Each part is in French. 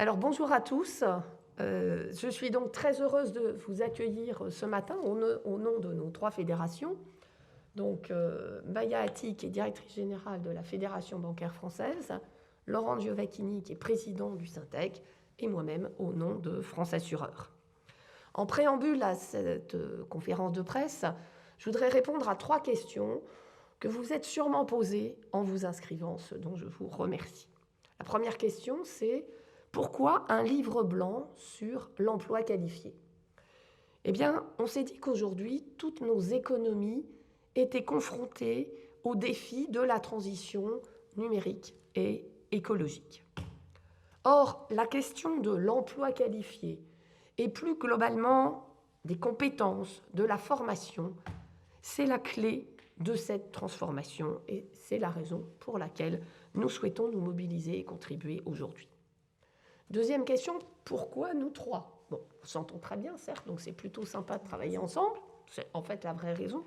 Alors bonjour à tous. Je suis donc très heureuse de vous accueillir ce matin au nom de nos trois fédérations. Donc Maya Atti, qui est directrice générale de la Fédération bancaire française, Laurent Giovacchini, qui est président du Syntec, et moi-même au nom de France Assureur. En préambule à cette conférence de presse, je voudrais répondre à trois questions que vous êtes sûrement posées en vous inscrivant, ce dont je vous remercie. La première question, c'est: pourquoi un livre blanc sur l'emploi qualifié? Eh bien, on s'est dit qu'aujourd'hui, toutes nos économies étaient confrontées au défi de la transition numérique et écologique. Or, la question de l'emploi qualifié et plus globalement des compétences, de la formation, c'est la clé de cette transformation et c'est la raison pour laquelle nous souhaitons nous mobiliser et contribuer aujourd'hui. Deuxième question, pourquoi nous trois? Bon, on s'entend très bien, certes, donc c'est plutôt sympa de travailler ensemble, c'est en fait la vraie raison,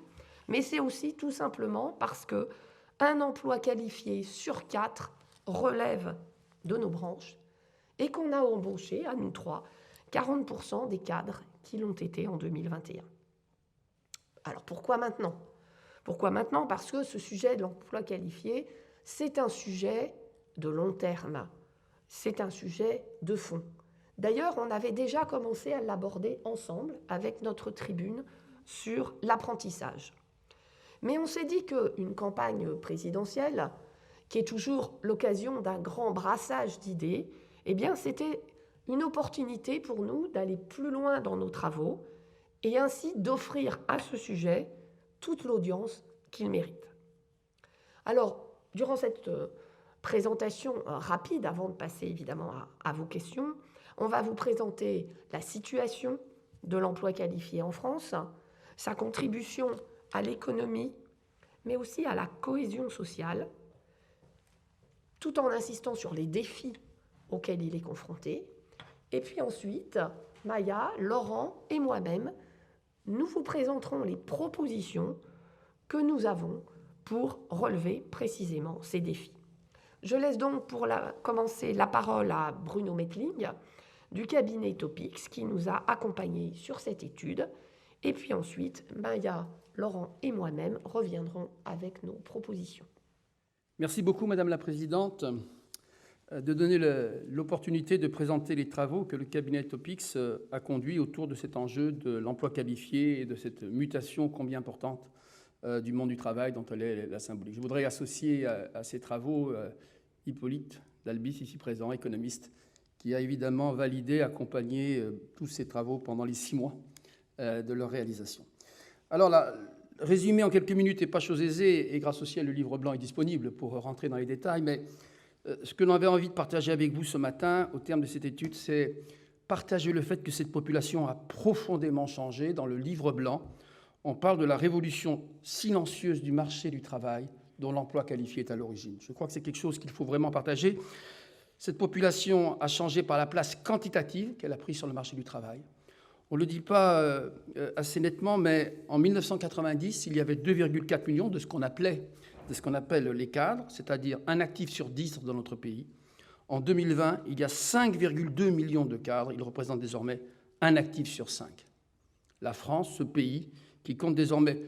mais c'est aussi tout simplement parce qu'un emploi qualifié sur 4 relève de nos branches et qu'on a embauché, à nous trois, 40% des cadres qui l'ont été en 2021. Alors pourquoi maintenant? Pourquoi maintenant? Parce que ce sujet de l'emploi qualifié, c'est un sujet de long terme. C'est un sujet de fond. D'ailleurs, on avait déjà commencé à l'aborder ensemble avec notre tribune sur l'apprentissage. Mais on s'est dit qu'une campagne présidentielle, qui est toujours l'occasion d'un grand brassage d'idées, eh bien, c'était une opportunité pour nous d'aller plus loin dans nos travaux et ainsi d'offrir à ce sujet toute l'audience qu'il mérite. Alors, durant cette présentation rapide, avant de passer évidemment à vos questions, on va vous présenter la situation de l'emploi qualifié en France, sa contribution à l'économie, mais aussi à la cohésion sociale, tout en insistant sur les défis auxquels il est confronté. Et puis ensuite, Maya, Laurent et moi-même, nous vous présenterons les propositions que nous avons pour relever précisément ces défis. Je laisse donc pour commencer la parole à Bruno Mettling du cabinet Topix qui nous a accompagnés sur cette étude. Et puis ensuite, Maya, Laurent et moi-même reviendrons avec nos propositions. Merci beaucoup, Madame la Présidente, de donner l'opportunité de présenter les travaux que le cabinet Topix a conduits autour de cet enjeu de l'emploi qualifié et de cette mutation combien importante du monde du travail dont elle est la symbolique. Je voudrais associer à ces travaux Hippolyte Dalbis, ici présent, économiste, qui a évidemment validé, accompagné tous ces travaux pendant les 6 mois de leur réalisation. Alors, résumé en quelques minutes n'est pas chose aisée, et grâce au ciel, le livre blanc est disponible pour rentrer dans les détails, mais ce que l'on avait envie de partager avec vous ce matin, au terme de cette étude, c'est partager le fait que cette population a profondément changé. Dans le livre blanc, on parle de la révolution silencieuse du marché du travail dont l'emploi qualifié est à l'origine. Je crois que c'est quelque chose qu'il faut vraiment partager. Cette population a changé par la place quantitative qu'elle a prise sur le marché du travail. On ne le dit pas assez nettement, mais en 1990, il y avait 2,4 millions de ce qu'on appelle les cadres, c'est-à-dire un actif sur 10 dans notre pays. En 2020, il y a 5,2 millions de cadres. Ils représentent désormais un actif sur 5. La France, ce pays qui compte désormais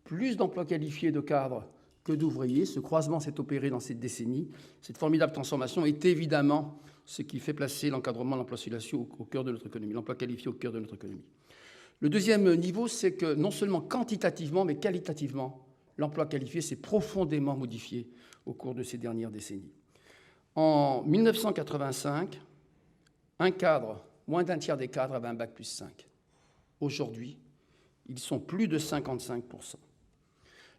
plus d'emplois qualifiés de cadres que d'ouvriers, ce croisement s'est opéré dans cette décennie. Cette formidable transformation est évidemment ce qui fait placer l'encadrement de l'emploi qualifié au cœur de notre économie, l'emploi qualifié au cœur de notre économie. Le deuxième niveau, c'est que non seulement quantitativement, mais qualitativement, l'emploi qualifié s'est profondément modifié au cours de ces dernières décennies. En 1985, moins d'un tiers des cadres avaient un bac plus 5. Aujourd'hui, ils sont plus de 55%.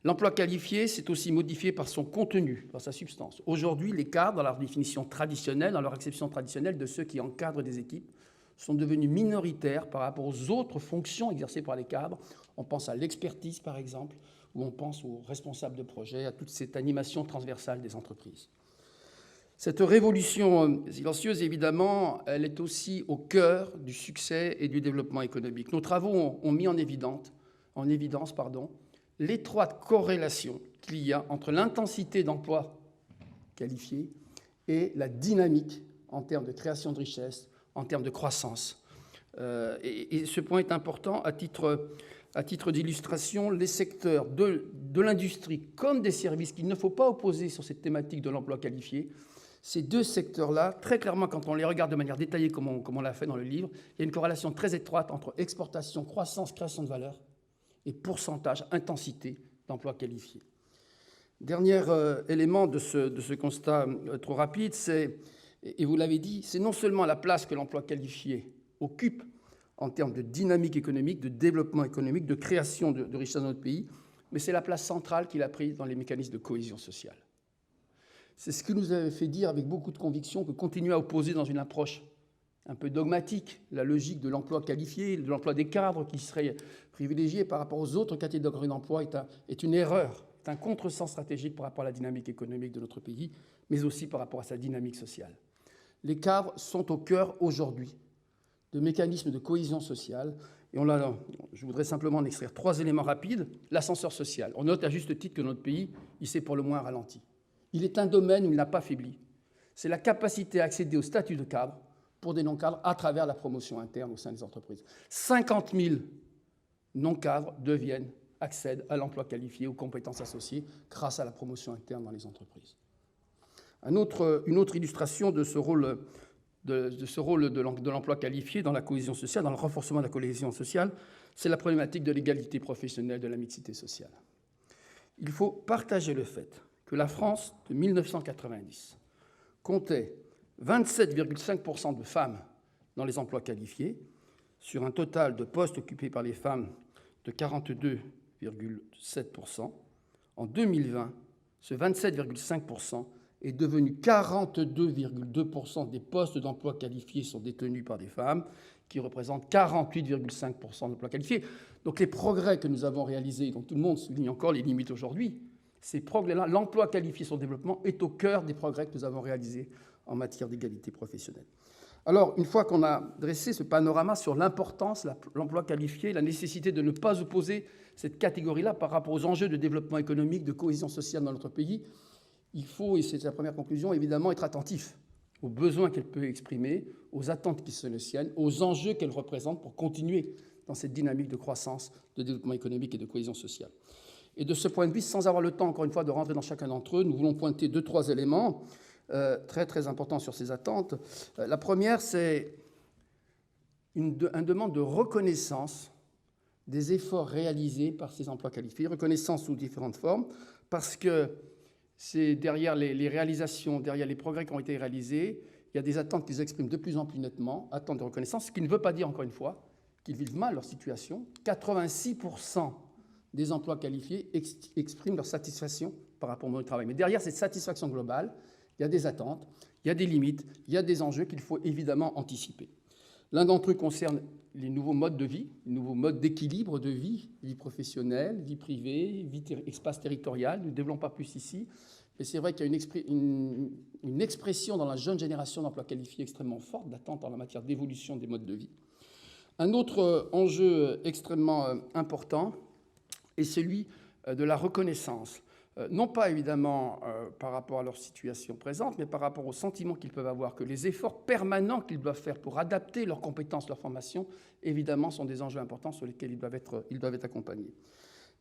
L'emploi qualifié s'est aussi modifié par son contenu, par sa substance. Aujourd'hui, les cadres, dans leur définition traditionnelle, dans leur acception traditionnelle de ceux qui encadrent des équipes, sont devenus minoritaires par rapport aux autres fonctions exercées par les cadres. On pense à l'expertise, par exemple, ou on pense aux responsables de projet, à toute cette animation transversale des entreprises. Cette révolution silencieuse, évidemment, elle est aussi au cœur du succès et du développement économique. Nos travaux ont mis en évidence l'étroite corrélation qu'il y a entre l'intensité d'emploi qualifié et la dynamique en termes de création de richesse, en termes de croissance. Et ce point est important à titre d'illustration. Les secteurs de l'industrie comme des services qu'il ne faut pas opposer sur cette thématique de l'emploi qualifié, ces deux secteurs-là, très clairement, quand on les regarde de manière détaillée, comme on l'a fait dans le livre, il y a une corrélation très étroite entre exportation, croissance, création de valeur et pourcentage, intensité d'emploi qualifié. Dernier élément de ce constat trop rapide, c'est, et vous l'avez dit, c'est non seulement la place que l'emploi qualifié occupe en termes de dynamique économique, de développement économique, de création de richesse dans notre pays, mais c'est la place centrale qu'il a prise dans les mécanismes de cohésion sociale. C'est ce qui nous avait fait dire avec beaucoup de conviction que continuer à opposer dans une approche un peu dogmatique la logique de l'emploi qualifié, de l'emploi des cadres qui serait privilégié par rapport aux autres catégories d'emploi est une erreur, est un contresens stratégique par rapport à la dynamique économique de notre pays, mais aussi par rapport à sa dynamique sociale. Les cadres sont au cœur aujourd'hui de mécanismes de cohésion sociale. Et je voudrais simplement en extraire 3 éléments rapides. L'ascenseur social. On note à juste titre que notre pays, il s'est pour le moins ralenti. Il est un domaine où il n'a pas faibli. C'est la capacité à accéder au statut de cadre pour des non-cadres à travers la promotion interne au sein des entreprises. 50 000 non-cadres accèdent à l'emploi qualifié, aux compétences associées, grâce à la promotion interne dans les entreprises. Une autre illustration de ce rôle de l'emploi qualifié dans la cohésion sociale, dans le renforcement de la cohésion sociale, c'est la problématique de l'égalité professionnelle, de la mixité sociale. Il faut partager le fait que la France, de 1990, comptait 27,5% de femmes dans les emplois qualifiés, sur un total de postes occupés par les femmes de 42,7%. En 2020, ce 27,5% est devenu 42,2% des postes d'emploi qualifiés sont détenus par des femmes, qui représentent 48,5% d'emplois qualifiés. Donc les progrès que nous avons réalisés, dont tout le monde souligne encore les limites aujourd'hui, ces progrès-là, l'emploi qualifié, son développement, est au cœur des progrès que nous avons réalisés en matière d'égalité professionnelle. Alors, une fois qu'on a dressé ce panorama sur l'importance, l'emploi qualifié, la nécessité de ne pas opposer cette catégorie-là par rapport aux enjeux de développement économique, de cohésion sociale dans notre pays, il faut, et c'est la première conclusion, évidemment être attentif aux besoins qu'elle peut exprimer, aux attentes qui sont les siennes, aux enjeux qu'elle représente pour continuer dans cette dynamique de croissance, de développement économique et de cohésion sociale. Et de ce point de vue, sans avoir le temps, encore une fois, de rentrer dans chacun d'entre eux, nous voulons pointer 2-3 éléments très, très importants sur ces attentes. La première, c'est une demande de reconnaissance des efforts réalisés par ces emplois qualifiés, reconnaissance sous différentes formes, parce que c'est derrière les réalisations, derrière les progrès qui ont été réalisés, il y a des attentes qu'ils expriment de plus en plus nettement, attentes de reconnaissance, ce qui ne veut pas dire, encore une fois, qu'ils vivent mal leur situation. 86% des emplois qualifiés expriment leur satisfaction par rapport au monde du travail. Mais derrière cette satisfaction globale, il y a des attentes, il y a des limites, il y a des enjeux qu'il faut évidemment anticiper. L'un d'entre eux concerne les nouveaux modes de vie, les nouveaux modes d'équilibre de vie, vie professionnelle, vie privée, espace territorial. Nous ne développons pas plus ici. Mais c'est vrai qu'il y a une expression dans la jeune génération d'emplois qualifiés extrêmement forte, d'attente en la matière d'évolution des modes de vie. Un autre enjeu extrêmement important est celui de la reconnaissance. Non pas évidemment par rapport à leur situation présente, mais par rapport au sentiment qu'ils peuvent avoir, que les efforts permanents qu'ils doivent faire pour adapter leurs compétences, leur formation, évidemment, sont des enjeux importants sur lesquels ils doivent être accompagnés.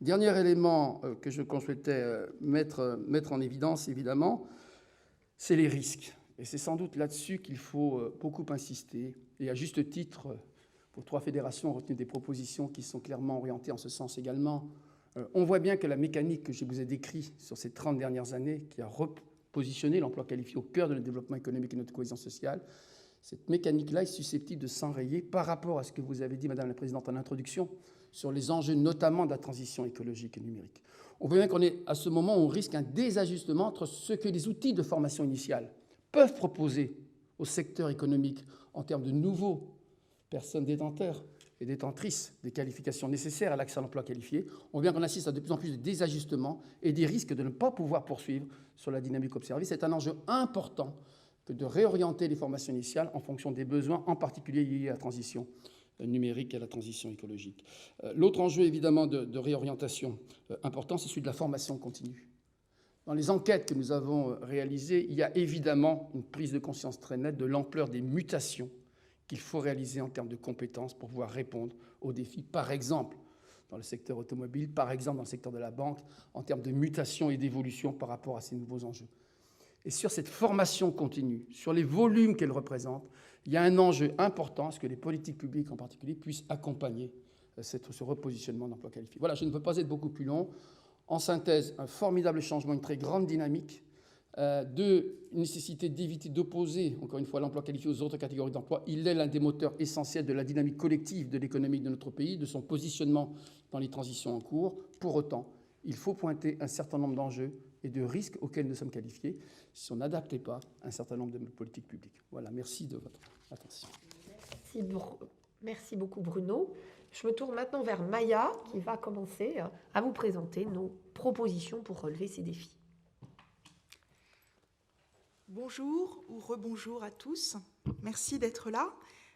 Dernier élément que je souhaitais mettre en évidence, évidemment, c'est les risques. Et c'est sans doute là-dessus qu'il faut beaucoup insister. Et à juste titre, vos 3 fédérations ont retenu des propositions qui sont clairement orientées en ce sens également. On voit bien que la mécanique que je vous ai décrite sur ces 30 dernières années, qui a repositionné l'emploi qualifié au cœur de notre développement économique et de notre cohésion sociale, cette mécanique-là est susceptible de s'enrayer par rapport à ce que vous avez dit, Madame la Présidente, en introduction, sur les enjeux notamment de la transition écologique et numérique. On voit bien qu'on est à ce moment où on risque un désajustement entre ce que les outils de formation initiale peuvent proposer au secteur économique en termes de nouveaux personnes détenteurs et détentrices des qualifications nécessaires à l'accès à l'emploi qualifié. On voit bien qu'on assiste à de plus en plus de désajustements et des risques de ne pas pouvoir poursuivre sur la dynamique observée. C'est un enjeu important que de réorienter les formations initiales en fonction des besoins, en particulier liés à la transition numérique et à la transition écologique. L'autre enjeu, évidemment, de réorientation important, c'est celui de la formation continue. Dans les enquêtes que nous avons réalisées, il y a évidemment une prise de conscience très nette de l'ampleur des mutations qu'il faut réaliser en termes de compétences pour pouvoir répondre aux défis, par exemple dans le secteur automobile, par exemple dans le secteur de la banque, en termes de mutation et d'évolution par rapport à ces nouveaux enjeux. Et sur cette formation continue, sur les volumes qu'elle représente, il y a un enjeu important à ce que les politiques publiques en particulier puissent accompagner ce repositionnement d'emploi qualifié. Voilà, je ne peux pas être beaucoup plus long. En synthèse, un formidable changement, une très grande dynamique, une nécessité d'éviter d'opposer, encore une fois, l'emploi qualifié aux autres catégories d'emploi. Il est l'un des moteurs essentiels de la dynamique collective de l'économie de notre pays, de son positionnement dans les transitions en cours. Pour autant, il faut pointer un certain nombre d'enjeux et de risques auxquels nous sommes qualifiés si on n'adaptait pas un certain nombre de politiques publiques. Voilà, merci de votre attention. Merci beaucoup Bruno. Je me tourne maintenant vers Maya qui va commencer à vous présenter nos propositions pour relever ces défis. Bonjour ou rebonjour à tous. Merci d'être là.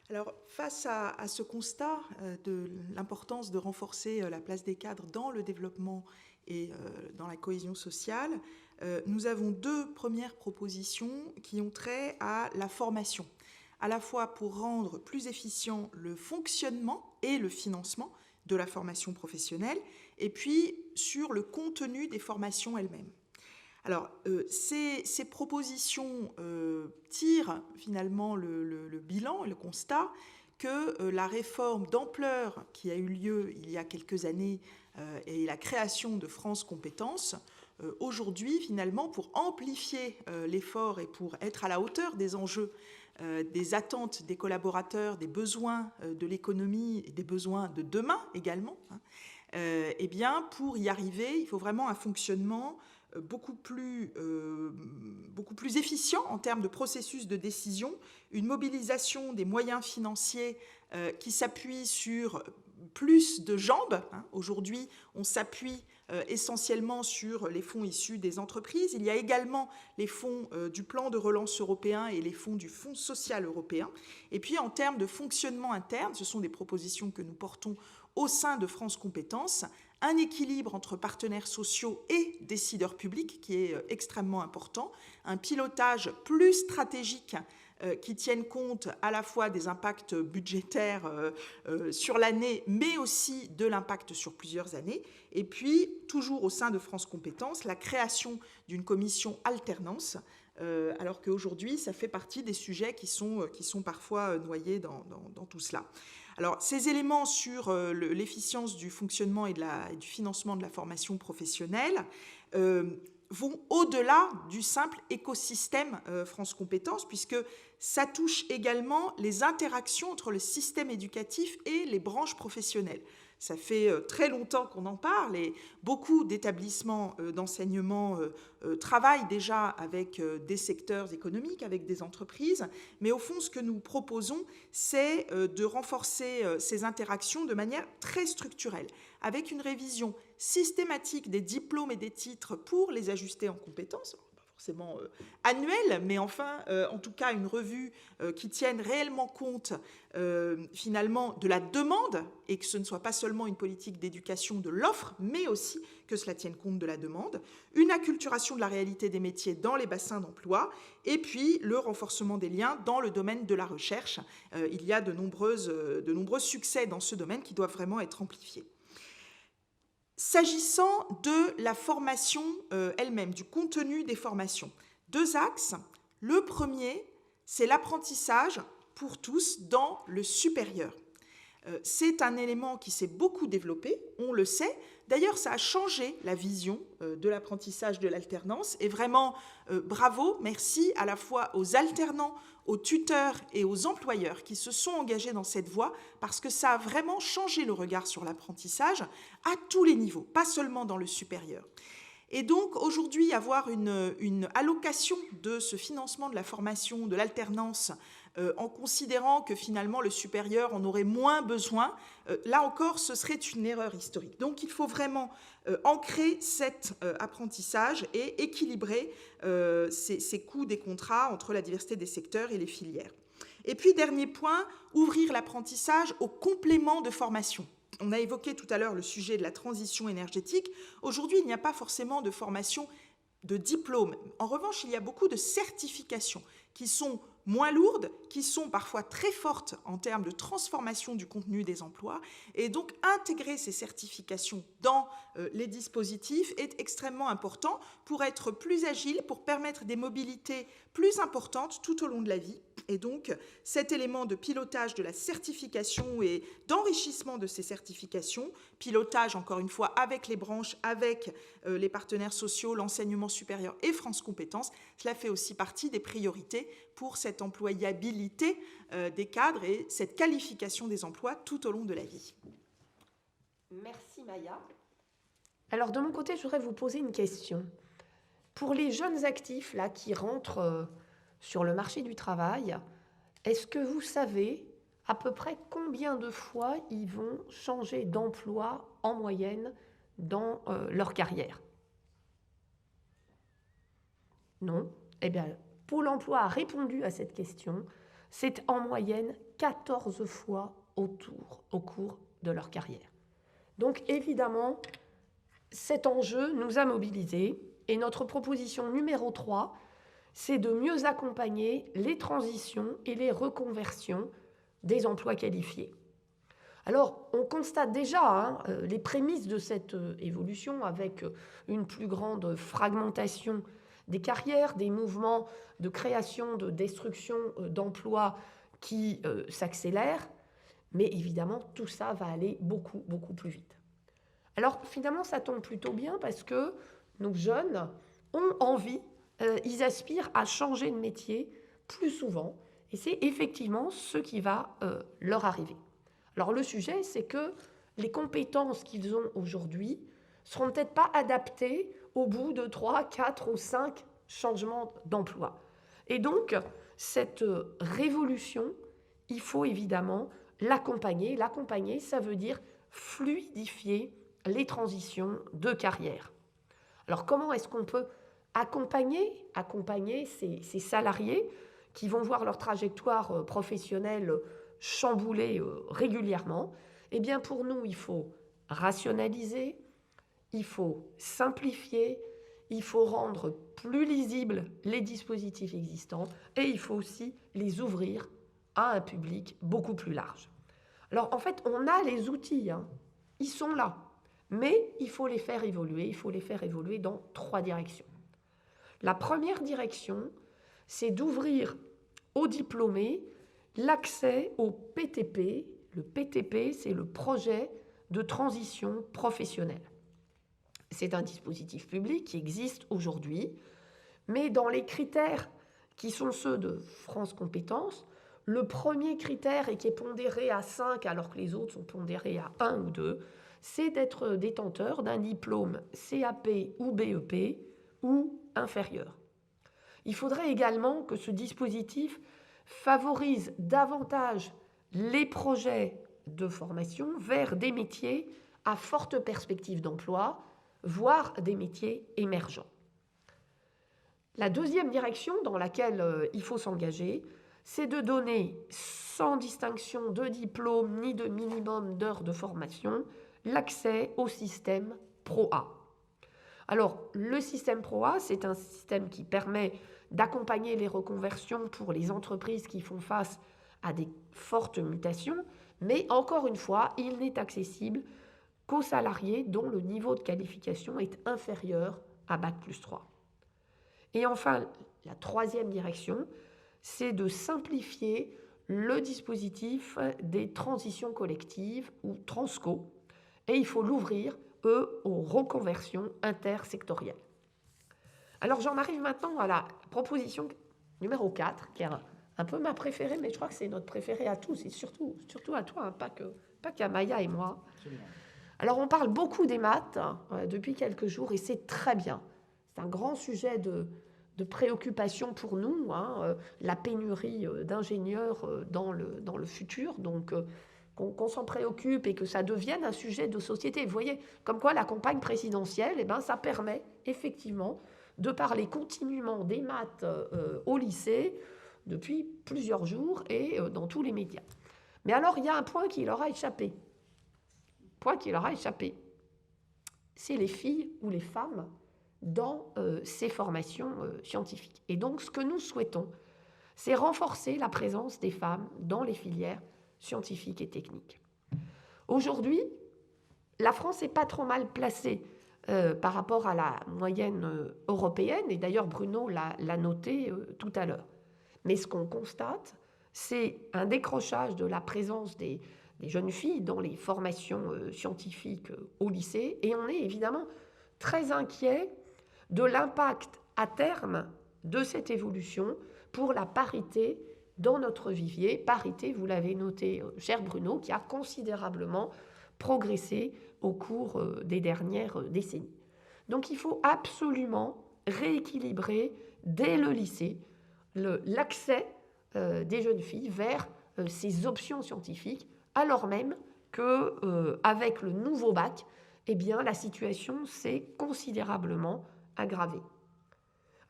Alors, face à ce constat de l'importance de renforcer la place des cadres dans le développement et dans la cohésion sociale, nous avons deux premières propositions qui ont trait à la formation, à la fois pour rendre plus efficient le fonctionnement et le financement de la formation professionnelle, et puis sur le contenu des formations elles-mêmes. Alors, ces propositions tirent finalement le bilan, le constat que la réforme d'ampleur qui a eu lieu il y a quelques années et la création de France Compétences, aujourd'hui, finalement, pour amplifier l'effort et pour être à la hauteur des enjeux, des attentes des collaborateurs, des besoins de l'économie et des besoins de demain également, eh bien, pour y arriver, il faut vraiment un fonctionnement beaucoup plus efficient en termes de processus de décision, une mobilisation des moyens financiers qui s'appuie sur plus de jambes. Aujourd'hui, on s'appuie essentiellement sur les fonds issus des entreprises. Il y a également les fonds du plan de relance européen et les fonds du Fonds social européen. Et puis, en termes de fonctionnement interne, ce sont des propositions que nous portons au sein de France Compétences, un équilibre entre partenaires sociaux et décideurs publics qui est extrêmement important, un pilotage plus stratégique qui tienne compte à la fois des impacts budgétaires sur l'année, mais aussi de l'impact sur plusieurs années. Et puis, toujours au sein de France Compétences, la création d'une commission alternance, alors qu'aujourd'hui, ça fait partie des sujets qui sont parfois noyés dans tout cela. Alors, ces éléments sur l'efficience du fonctionnement et du financement de la formation professionnelle vont au-delà du simple écosystème France Compétences, puisque ça touche également les interactions entre le système éducatif et les branches professionnelles. Ça fait très longtemps qu'on en parle et beaucoup d'établissements d'enseignement travaillent déjà avec des secteurs économiques, avec des entreprises. Mais au fond, ce que nous proposons, c'est de renforcer ces interactions de manière très structurelle, avec une révision systématique des diplômes et des titres pour les ajuster en compétences. Forcément annuelle, mais enfin, en tout cas, une revue qui tienne réellement compte, finalement, de la demande et que ce ne soit pas seulement une politique d'éducation de l'offre, mais aussi que cela tienne compte de la demande, une acculturation de la réalité des métiers dans les bassins d'emploi, et puis le renforcement des liens dans le domaine de la recherche. Il y a de nombreux succès dans ce domaine qui doivent vraiment être amplifiés. S'agissant de la formation elle-même, du contenu des formations, deux axes. Le premier, c'est l'apprentissage pour tous dans le supérieur. C'est un élément qui s'est beaucoup développé, on le sait. D'ailleurs, ça a changé la vision de l'apprentissage de l'alternance. Et vraiment, bravo, merci à la fois aux alternants, aux tuteurs et aux employeurs qui se sont engagés dans cette voie, parce que ça a vraiment changé le regard sur l'apprentissage à tous les niveaux, pas seulement dans le supérieur. Et donc, aujourd'hui, avoir une allocation de ce financement de la formation, de l'alternance, en considérant que finalement le supérieur en aurait moins besoin, là encore, ce serait une erreur historique. Donc, il faut vraiment ancrer cet apprentissage et équilibrer ces coûts des contrats entre la diversité des secteurs et les filières. Et puis, dernier point, ouvrir l'apprentissage aux compléments de formation. On a évoqué tout à l'heure le sujet de la transition énergétique. Aujourd'hui, il n'y a pas forcément de formation de diplômes. En revanche, il y a beaucoup de certifications qui sont moins lourdes, qui sont parfois très fortes en termes de transformation du contenu des emplois. Et donc, intégrer ces certifications dans les dispositifs est extrêmement important pour être plus agile, pour permettre des mobilités plus importantes tout au long de la vie. Et donc, cet élément de pilotage de la certification et d'enrichissement de ces certifications, pilotage, encore une fois, avec les branches, avec les partenaires sociaux, l'enseignement supérieur et France Compétences, cela fait aussi partie des priorités pour cette employabilité des cadres et cette qualification des emplois tout au long de la vie. Merci Maya. Alors de mon côté, je voudrais vous poser une question. Pour les jeunes actifs là, qui rentrent sur le marché du travail, est-ce que vous savez à peu près combien de fois ils vont changer d'emploi en moyenne dans leur carrière? Non? Eh bien, Pôle emploi a répondu à cette question. C'est en moyenne 14 fois au cours de leur carrière. Donc évidemment, cet enjeu nous a mobilisés et notre proposition numéro 3, c'est de mieux accompagner les transitions et les reconversions des emplois qualifiés. Alors, on constate déjà les prémices de cette évolution avec une plus grande fragmentation des carrières, des mouvements de création, de destruction d'emplois qui s'accélèrent, mais évidemment, tout ça va aller beaucoup, beaucoup plus vite. Alors, finalement, ça tombe plutôt bien parce que nos jeunes ont envie, ils aspirent à changer de métier plus souvent, et c'est effectivement ce qui va leur arriver. Alors, le sujet, c'est que les compétences qu'ils ont aujourd'hui ne seront peut-être pas adaptées au bout de 3, 4 ou 5 changements d'emploi. Et donc, cette révolution, il faut évidemment l'accompagner. L'accompagner, ça veut dire fluidifier les transitions de carrière. Alors, comment est-ce qu'on peut accompagner ces salariés qui vont voir leur trajectoire professionnelle chamboulée régulièrement? Eh bien, pour nous, il faut rationaliser, il faut simplifier, il faut rendre plus lisibles les dispositifs existants et il faut aussi les ouvrir à un public beaucoup plus large. Alors, en fait, on a les outils, ils sont là, mais il faut les faire évoluer dans 3 directions. La première direction, c'est d'ouvrir aux diplômés l'accès au PTP. Le PTP, c'est le projet de transition professionnelle. C'est un dispositif public qui existe aujourd'hui, mais dans les critères qui sont ceux de France Compétences, le premier critère et qui est pondéré à 5 alors que les autres sont pondérés à 1 ou 2, c'est d'être détenteur d'un diplôme CAP ou BEP ou inférieur. Il faudrait également que ce dispositif favorise davantage les projets de formation vers des métiers à forte perspective d'emploi, voire des métiers émergents. La deuxième direction dans laquelle il faut s'engager, c'est de donner, sans distinction de diplôme ni de minimum d'heures de formation, l'accès au système Pro-A. Alors, le système Pro-A, c'est un système qui permet d'accompagner les reconversions pour les entreprises qui font face à des fortes mutations, mais encore une fois, il n'est accessible qu'aux salariés dont le niveau de qualification est inférieur à Bac+3. Et enfin, la troisième direction, c'est de simplifier le dispositif des transitions collectives ou Transco, et il faut l'ouvrir, aux reconversions intersectorielles. Alors j'en arrive maintenant à la proposition numéro 4, qui est un peu ma préférée, mais je crois que c'est notre préférée à tous, et surtout à toi, pas qu'à Maya et moi. Absolument. Alors on parle beaucoup des maths depuis quelques jours, et c'est très bien. C'est un grand sujet de préoccupation pour nous, la pénurie d'ingénieurs dans le futur, donc qu'on s'en préoccupe et que ça devienne un sujet de société. Vous voyez, comme quoi la campagne présidentielle, ça permet effectivement de parler continuellement des maths au lycée depuis plusieurs jours et dans tous les médias. Mais alors, il y a un point qui leur a échappé. C'est les filles ou les femmes dans ces formations scientifiques. Et donc, ce que nous souhaitons, c'est renforcer la présence des femmes dans les filières scientifiques et techniques. Aujourd'hui, la France n'est pas trop mal placée par rapport à la moyenne européenne, et d'ailleurs Bruno l'a noté tout à l'heure. Mais ce qu'on constate, c'est un décrochage de la présence des jeunes filles dans les formations scientifiques au lycée, et on est évidemment très inquiet de l'impact à terme de cette évolution pour la parité dans notre vivier, parité, vous l'avez noté, cher Bruno, qui a considérablement progressé au cours des dernières décennies. Donc il faut absolument rééquilibrer dès le lycée l'accès des jeunes filles vers ces options scientifiques, alors même qu'avec le nouveau bac, eh bien, la situation s'est considérablement aggravée.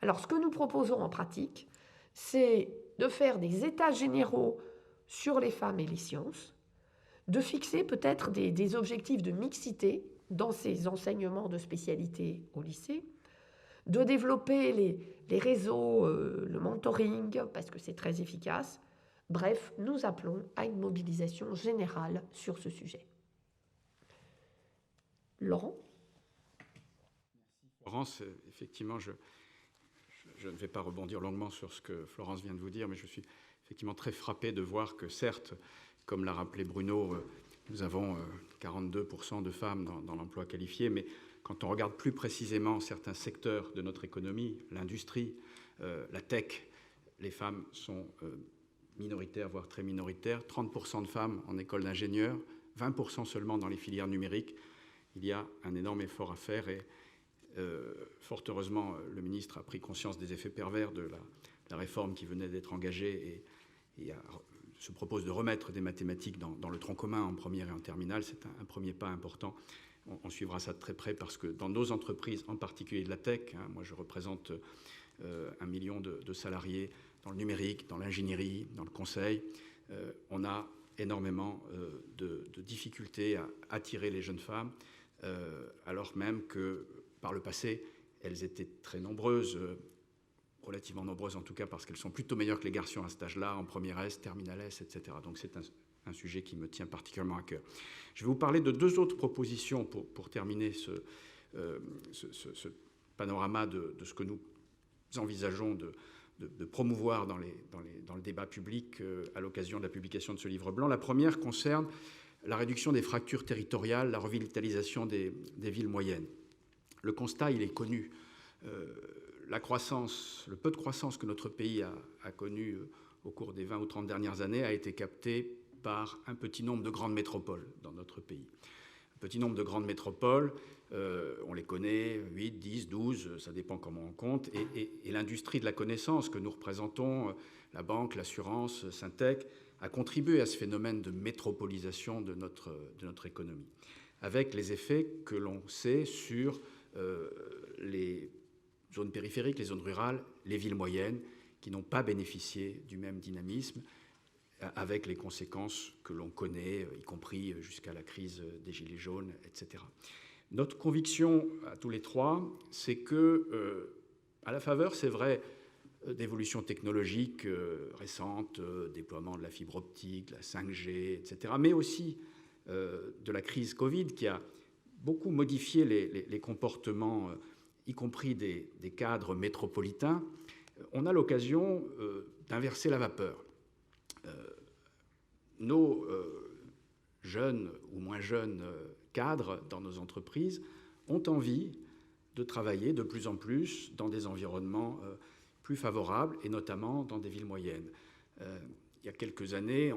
Alors ce que nous proposons en pratique, c'est de faire des états généraux sur les femmes et les sciences, de fixer peut-être des objectifs de mixité dans ces enseignements de spécialité au lycée, de développer les réseaux, le mentoring, parce que c'est très efficace. Bref, nous appelons à une mobilisation générale sur ce sujet. Laurent ? Florence, effectivement, je ne vais pas rebondir longuement sur ce que Florence vient de vous dire, mais je suis effectivement très frappé de voir que, certes, comme l'a rappelé Bruno, nous avons 42% de femmes dans l'emploi qualifié, mais quand on regarde plus précisément certains secteurs de notre économie, l'industrie, la tech, les femmes sont minoritaires, voire très minoritaires. 30% de femmes en école d'ingénieur, 20% seulement dans les filières numériques. Il y a un énorme effort à faire et fort heureusement, le ministre a pris conscience des effets pervers de la réforme qui venait d'être engagée et se propose de remettre des mathématiques dans le tronc commun en première et en terminale. C'est un premier pas important. On suivra ça de très près parce que dans nos entreprises, en particulier de la tech, moi je représente 1 million de salariés dans le numérique, dans l'ingénierie, dans le conseil, on a énormément de difficultés à attirer les jeunes femmes, alors même que par le passé, elles étaient très nombreuses, relativement nombreuses en tout cas, parce qu'elles sont plutôt meilleures que les garçons à cet âge-là, en première S, terminale S, etc. Donc c'est un sujet qui me tient particulièrement à cœur. Je vais vous parler de deux autres propositions pour terminer ce panorama de ce que nous envisageons de promouvoir dans le débat public à l'occasion de la publication de ce livre blanc. La première concerne la réduction des fractures territoriales, la revitalisation des villes moyennes. Le constat, il est connu. La croissance, le peu de croissance que notre pays a connu au cours des 20 ou 30 dernières années a été capté par un petit nombre de grandes métropoles dans notre pays. Un petit nombre de grandes métropoles, on les connaît, 8, 10, 12, ça dépend comment on compte, et l'industrie de la connaissance que nous représentons, la banque, l'assurance, Syntec, a contribué à ce phénomène de métropolisation de notre économie, avec les effets que l'on sait sur les zones périphériques, les zones rurales, les villes moyennes, qui n'ont pas bénéficié du même dynamisme, avec les conséquences que l'on connaît, y compris jusqu'à la crise des Gilets jaunes, etc. Notre conviction, à tous les trois, c'est que, à la faveur, c'est vrai, d'évolutions technologiques récentes, déploiement de la fibre optique, de la 5G, etc., mais aussi de la crise Covid, qui a beaucoup modifié les comportements, y compris des cadres métropolitains, on a l'occasion d'inverser la vapeur. Nos jeunes ou moins jeunes cadres dans nos entreprises ont envie de travailler de plus en plus dans des environnements plus favorables, et notamment dans des villes moyennes. Il y a quelques années,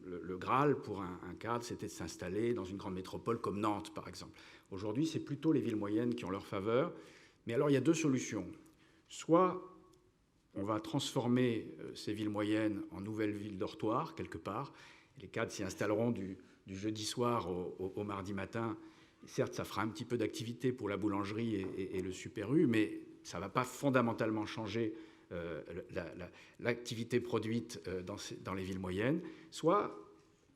le Graal pour un cadre, c'était de s'installer dans une grande métropole comme Nantes, par exemple. Aujourd'hui, c'est plutôt les villes moyennes qui ont leur faveur. Mais alors, il y a deux solutions. Soit on va transformer ces villes moyennes en nouvelles villes dortoirs, quelque part. Les cadres s'y installeront du jeudi soir au mardi matin. Certes, ça fera un petit peu d'activité pour la boulangerie et le Super U, mais ça ne va pas fondamentalement changer l'activité produite dans les villes moyennes. Soit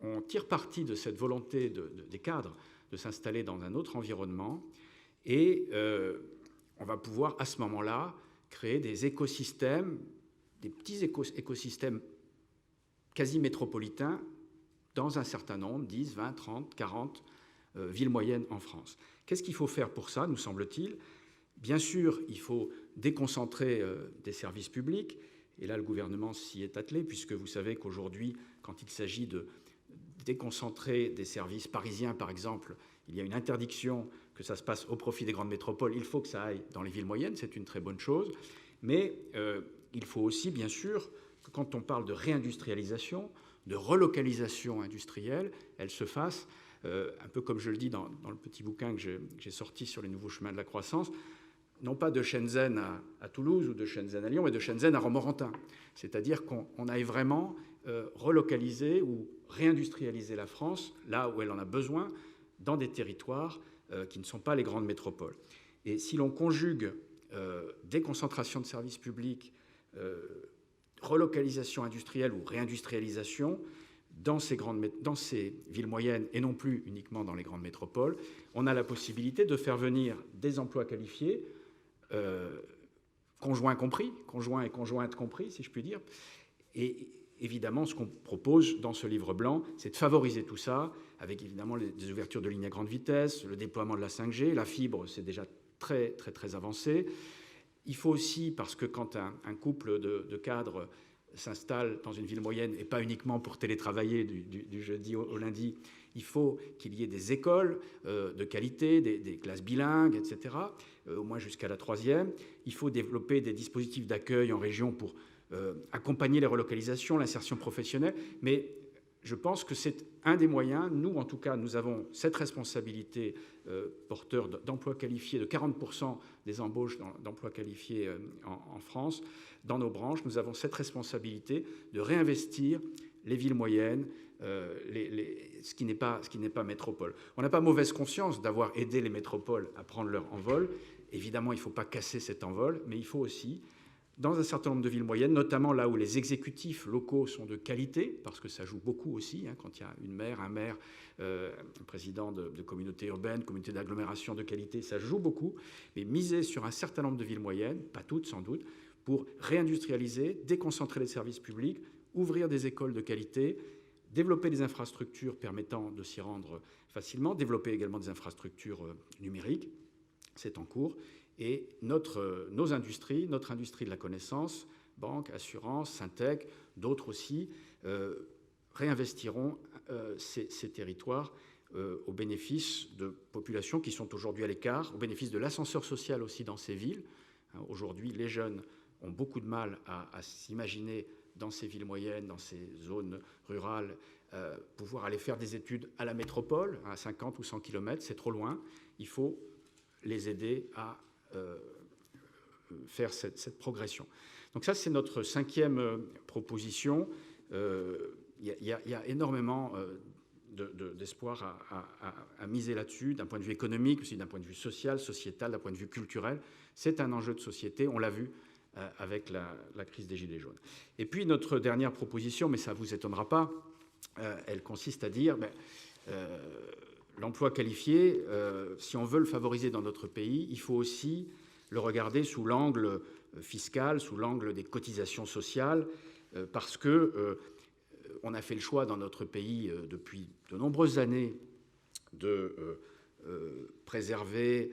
on tire parti de cette volonté des cadres de s'installer dans un autre environnement et on va pouvoir à ce moment-là créer des écosystèmes, des petits écosystèmes quasi métropolitains dans un certain nombre, 10, 20, 30, 40 villes moyennes en France. Qu'est-ce qu'il faut faire pour ça, nous semble-t-il? Bien sûr, il faut déconcentrer des services publics, et là le gouvernement s'y est attelé, puisque vous savez qu'aujourd'hui, quand il s'agit de déconcentrer des services parisiens, par exemple, il y a une interdiction que ça se passe au profit des grandes métropoles. Il faut que ça aille dans les villes moyennes, c'est une très bonne chose. Mais il faut aussi, bien sûr, que quand on parle de réindustrialisation, de relocalisation industrielle, elle se fasse, un peu comme je le dis dans le petit bouquin que j'ai sorti sur les nouveaux chemins de la croissance, non pas de Shenzhen à Toulouse ou de Shenzhen à Lyon, mais de Shenzhen à Romorantin. C'est-à-dire qu'on aille vraiment relocaliser ou réindustrialiser la France là où elle en a besoin, dans des territoires qui ne sont pas les grandes métropoles. Et si l'on conjugue déconcentration de services publics, relocalisation industrielle ou réindustrialisation dans ces villes moyennes et non plus uniquement dans les grandes métropoles, on a la possibilité de faire venir des emplois qualifiés, conjoints et conjointes compris, si je puis dire. Et évidemment, ce qu'on propose dans ce livre blanc, c'est de favoriser tout ça, avec évidemment des ouvertures de lignes à grande vitesse, le déploiement de la 5G, la fibre, c'est déjà très, très, très avancé. Il faut aussi, parce que quand un couple de cadres s'installe dans une ville moyenne, et pas uniquement pour télétravailler du jeudi au lundi, il faut qu'il y ait des écoles de qualité, des classes bilingues, etc., au moins jusqu'à la 3e. Il faut développer des dispositifs d'accueil en région pour accompagner les relocalisations, l'insertion professionnelle, mais je pense que c'est un des moyens. Nous, en tout cas, nous avons cette responsabilité porteur d'emplois qualifiés, de 40% des embauches d'emplois qualifiés en France. Dans nos branches, nous avons cette responsabilité de réinvestir les villes moyennes, ce qui n'est pas métropole. On n'a pas mauvaise conscience d'avoir aidé les métropoles à prendre leur envol. Évidemment, il ne faut pas casser cet envol, mais il faut aussi, dans un certain nombre de villes moyennes, notamment là où les exécutifs locaux sont de qualité, parce que ça joue beaucoup aussi, quand il y a une maire, un maire, un président de communauté urbaine, communauté d'agglomération de qualité, ça joue beaucoup, mais miser sur un certain nombre de villes moyennes, pas toutes sans doute, pour réindustrialiser, déconcentrer les services publics, ouvrir des écoles de qualité, développer des infrastructures permettant de s'y rendre facilement, développer également des infrastructures numériques, c'est en cours. Et nos industries, notre industrie de la connaissance, banque, assurance, Syntec, d'autres aussi, réinvestiront ces territoires au bénéfice de populations qui sont aujourd'hui à l'écart, au bénéfice de l'ascenseur social aussi dans ces villes. Aujourd'hui, les jeunes ont beaucoup de mal à s'imaginer dans ces villes moyennes, dans ces zones rurales, pouvoir aller faire des études à la métropole, à 50 ou 100 km, c'est trop loin. Il faut les aider à faire cette progression. Donc ça, c'est notre 5e proposition. Il y a énormément d'espoir à miser là-dessus, d'un point de vue économique, aussi d'un point de vue social, sociétal, d'un point de vue culturel. C'est un enjeu de société, on l'a vu avec la crise des Gilets jaunes. Et puis notre dernière proposition, mais ça ne vous étonnera pas, elle consiste à dire... l'emploi qualifié, si on veut le favoriser dans notre pays, il faut aussi le regarder sous l'angle fiscal, sous l'angle des cotisations sociales, parce que on a fait le choix dans notre pays depuis de nombreuses années de préserver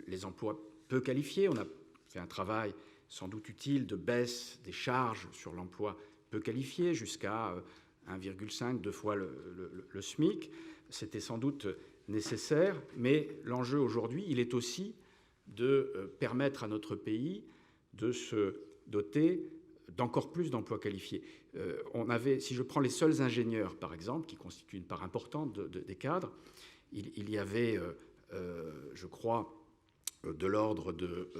les emplois peu qualifiés. On a fait un travail sans doute utile de baisse des charges sur l'emploi peu qualifié jusqu'à 1,5, 2 fois le SMIC. C'était sans doute nécessaire, mais l'enjeu aujourd'hui, il est aussi de permettre à notre pays de se doter d'encore plus d'emplois qualifiés. Si je prends les seuls ingénieurs, par exemple, qui constituent une part importante des cadres, il y avait, je crois, de l'ordre de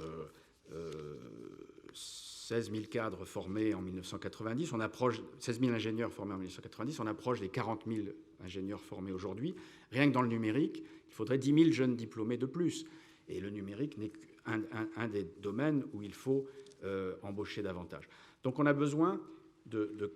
16 000 cadres formés en 1990, 16 000 ingénieurs formés en 1990, on approche des 40 000 ingénieurs formés aujourd'hui. Rien que dans le numérique, il faudrait 10 000 jeunes diplômés de plus. Et le numérique n'est qu'un des domaines où il faut embaucher davantage. Donc on a besoin de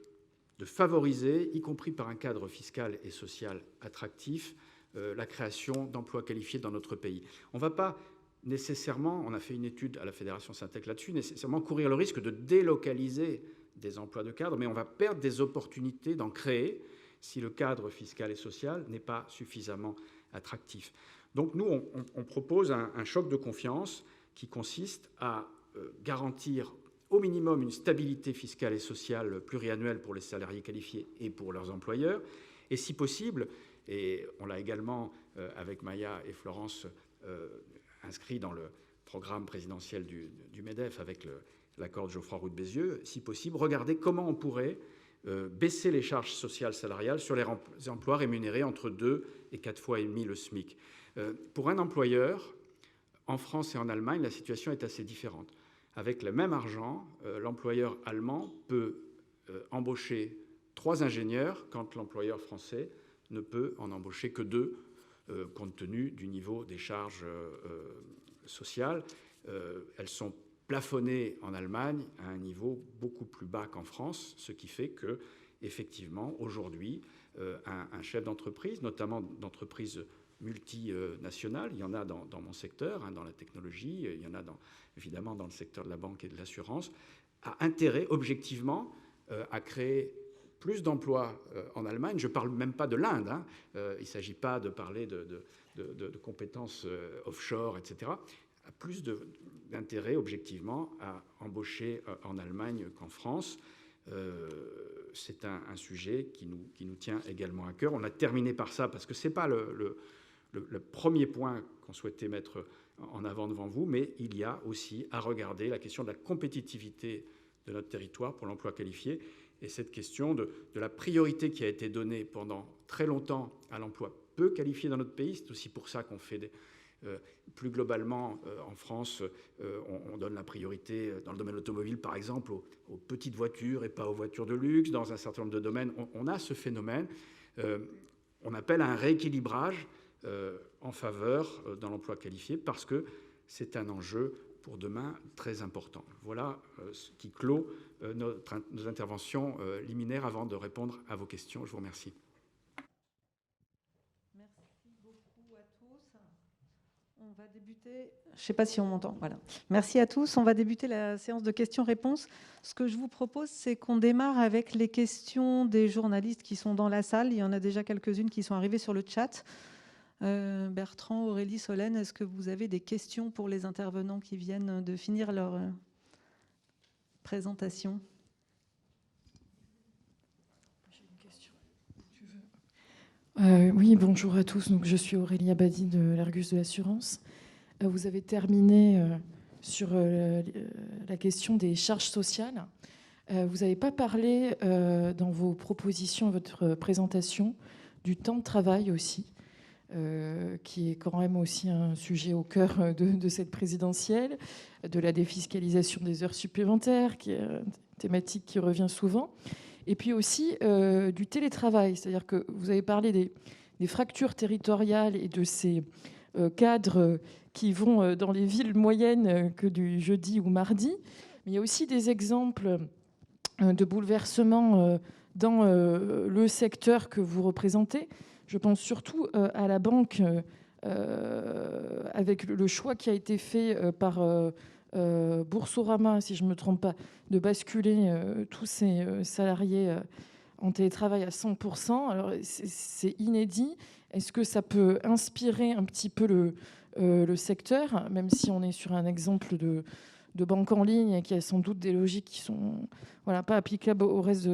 favoriser, y compris par un cadre fiscal et social attractif, la création d'emplois qualifiés dans notre pays. On ne va pas nécessairement, on a fait une étude à la Fédération Syntec là-dessus, nécessairement courir le risque de délocaliser des emplois de cadre, mais on va perdre des opportunités d'en créer si le cadre fiscal et social n'est pas suffisamment attractif. Donc nous, on propose un choc de confiance qui consiste à garantir au minimum une stabilité fiscale et sociale pluriannuelle pour les salariés qualifiés et pour leurs employeurs, et si possible, et on l'a également, avec Maya et Florence, inscrit dans le programme présidentiel du MEDEF avec l'accord de Geoffroy Roux de Bézieux, si possible, regarder comment on pourrait baisser les charges sociales salariales sur les emplois rémunérés entre 2 et 4 fois et demi le SMIC. Pour un employeur, en France et en Allemagne, la situation est assez différente. Avec le même argent, l'employeur allemand peut embaucher 3 ingénieurs quand l'employeur français ne peut en embaucher que 2, compte tenu du niveau des charges sociales. Elles sont plafonnées en Allemagne à un niveau beaucoup plus bas qu'en France, ce qui fait que, effectivement, aujourd'hui, un chef d'entreprise, notamment d'entreprise multinationales, il y en a dans mon secteur, dans la technologie, il y en a évidemment dans le secteur de la banque et de l'assurance, a intérêt objectivement à créer plus d'emplois en Allemagne. Je ne parle même pas de l'Inde, il ne s'agit pas de parler de compétences offshore, etc. A plus d'intérêt objectivement à embaucher en Allemagne qu'en France. C'est un sujet qui nous tient également à cœur. On a terminé par ça parce que ce n'est pas le premier point qu'on souhaitait mettre en avant devant vous, mais il y a aussi à regarder la question de la compétitivité de notre territoire pour l'emploi qualifié et cette question de la priorité qui a été donnée pendant très longtemps à l'emploi peu qualifié dans notre pays. C'est aussi pour ça qu'on fait plus globalement en France, on donne la priorité dans le domaine automobile, par exemple, aux petites voitures et pas aux voitures de luxe. Dans un certain nombre de domaines, on a ce phénomène. On appelle à un rééquilibrage en faveur dans l'emploi qualifié parce que c'est un enjeu pour demain très important. Voilà ce qui clôt nos interventions liminaires avant de répondre à vos questions. Je vous remercie. Merci beaucoup à tous. On va débuter. Je ne sais pas si on m'entend. Voilà. Merci à tous. On va débuter la séance de questions-réponses. Ce que je vous propose, c'est qu'on démarre avec les questions des journalistes qui sont dans la salle. Il y en a déjà quelques-unes qui sont arrivées sur le chat. Bertrand, Aurélie, Solène, est-ce que vous avez des questions pour les intervenants qui viennent de finir leur présentation? J'ai une question. Tu veux oui, bonjour à tous. Donc, je suis Aurélie Abadi de l'Argus de l'Assurance. Vous avez terminé sur la question des charges sociales. Vous n'avez pas parlé dans vos propositions, votre présentation, du temps de travail aussi. Qui est quand même aussi un sujet au cœur de cette présidentielle, de la défiscalisation des heures supplémentaires, qui est une thématique qui revient souvent, et puis aussi du télétravail, c'est-à-dire que vous avez parlé des fractures territoriales et de ces cadres qui vont dans les villes moyennes que du jeudi ou mardi, mais il y a aussi des exemples de bouleversements dans le secteur que vous représentez. Je pense surtout à la banque, avec le choix qui a été fait par Boursorama, si je ne me trompe pas, de basculer tous ces salariés en télétravail à 100%. Alors, c'est inédit. Est-ce que ça peut inspirer un petit peu le secteur, même si on est sur un exemple de banque en ligne et qui a sans doute des logiques qui sont pas applicables au reste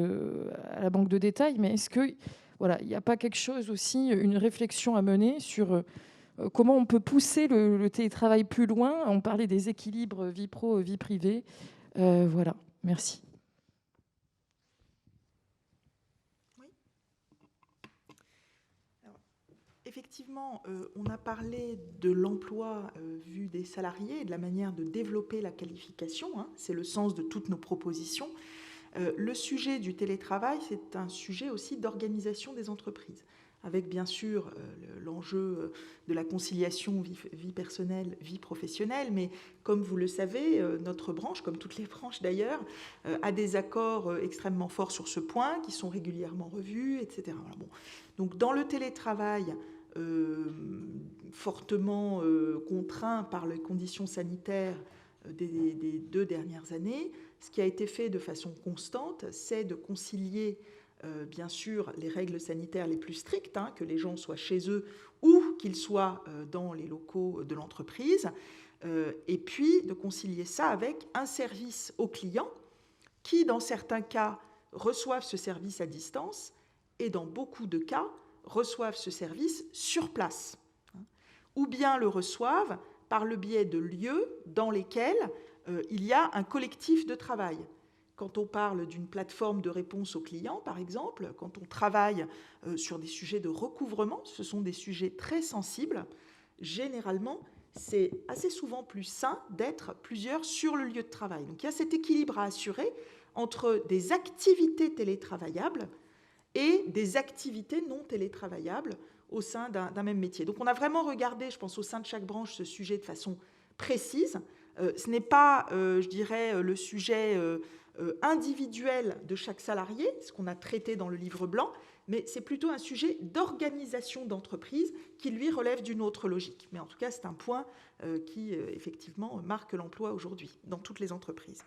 à la banque de détail, mais est-ce que il n'y a pas quelque chose aussi, une réflexion à mener sur comment on peut pousser le télétravail plus loin? On parlait des équilibres vie pro, vie privée. Voilà, merci. Oui. Alors, effectivement, on a parlé de l'emploi vu des salariés et de la manière de développer la qualification. C'est le sens de toutes nos propositions. Le sujet du télétravail, c'est un sujet aussi d'organisation des entreprises, avec bien sûr l'enjeu de la conciliation vie personnelle, vie professionnelle, mais comme vous le savez, notre branche, comme toutes les branches d'ailleurs, a des accords extrêmement forts sur ce point, qui sont régulièrement revus, etc. Voilà, bon. Donc dans le télétravail, fortement contraints par les conditions sanitaires des 2 dernières années. Ce qui a été fait de façon constante, c'est de concilier bien sûr les règles sanitaires les plus strictes, que les gens soient chez eux ou qu'ils soient dans les locaux de l'entreprise, et puis de concilier ça avec un service aux clients qui, dans certains cas, reçoivent ce service à distance et dans beaucoup de cas, reçoivent ce service sur place, ou bien le reçoivent par le biais de lieux dans lesquels il y a un collectif de travail. Quand on parle d'une plateforme de réponse aux clients, par exemple, quand on travaille sur des sujets de recouvrement, ce sont des sujets très sensibles. Généralement, c'est assez souvent plus sain d'être plusieurs sur le lieu de travail. Donc il y a cet équilibre à assurer entre des activités télétravaillables et des activités non télétravaillables au sein d'un même métier. Donc on a vraiment regardé, je pense, au sein de chaque branche, ce sujet de façon précise. Ce n'est pas, je dirais, le sujet individuel de chaque salarié, ce qu'on a traité dans le livre blanc, mais c'est plutôt un sujet d'organisation d'entreprise qui, lui, relève d'une autre logique. Mais en tout cas, c'est un point qui, effectivement, marque l'emploi aujourd'hui dans toutes les entreprises.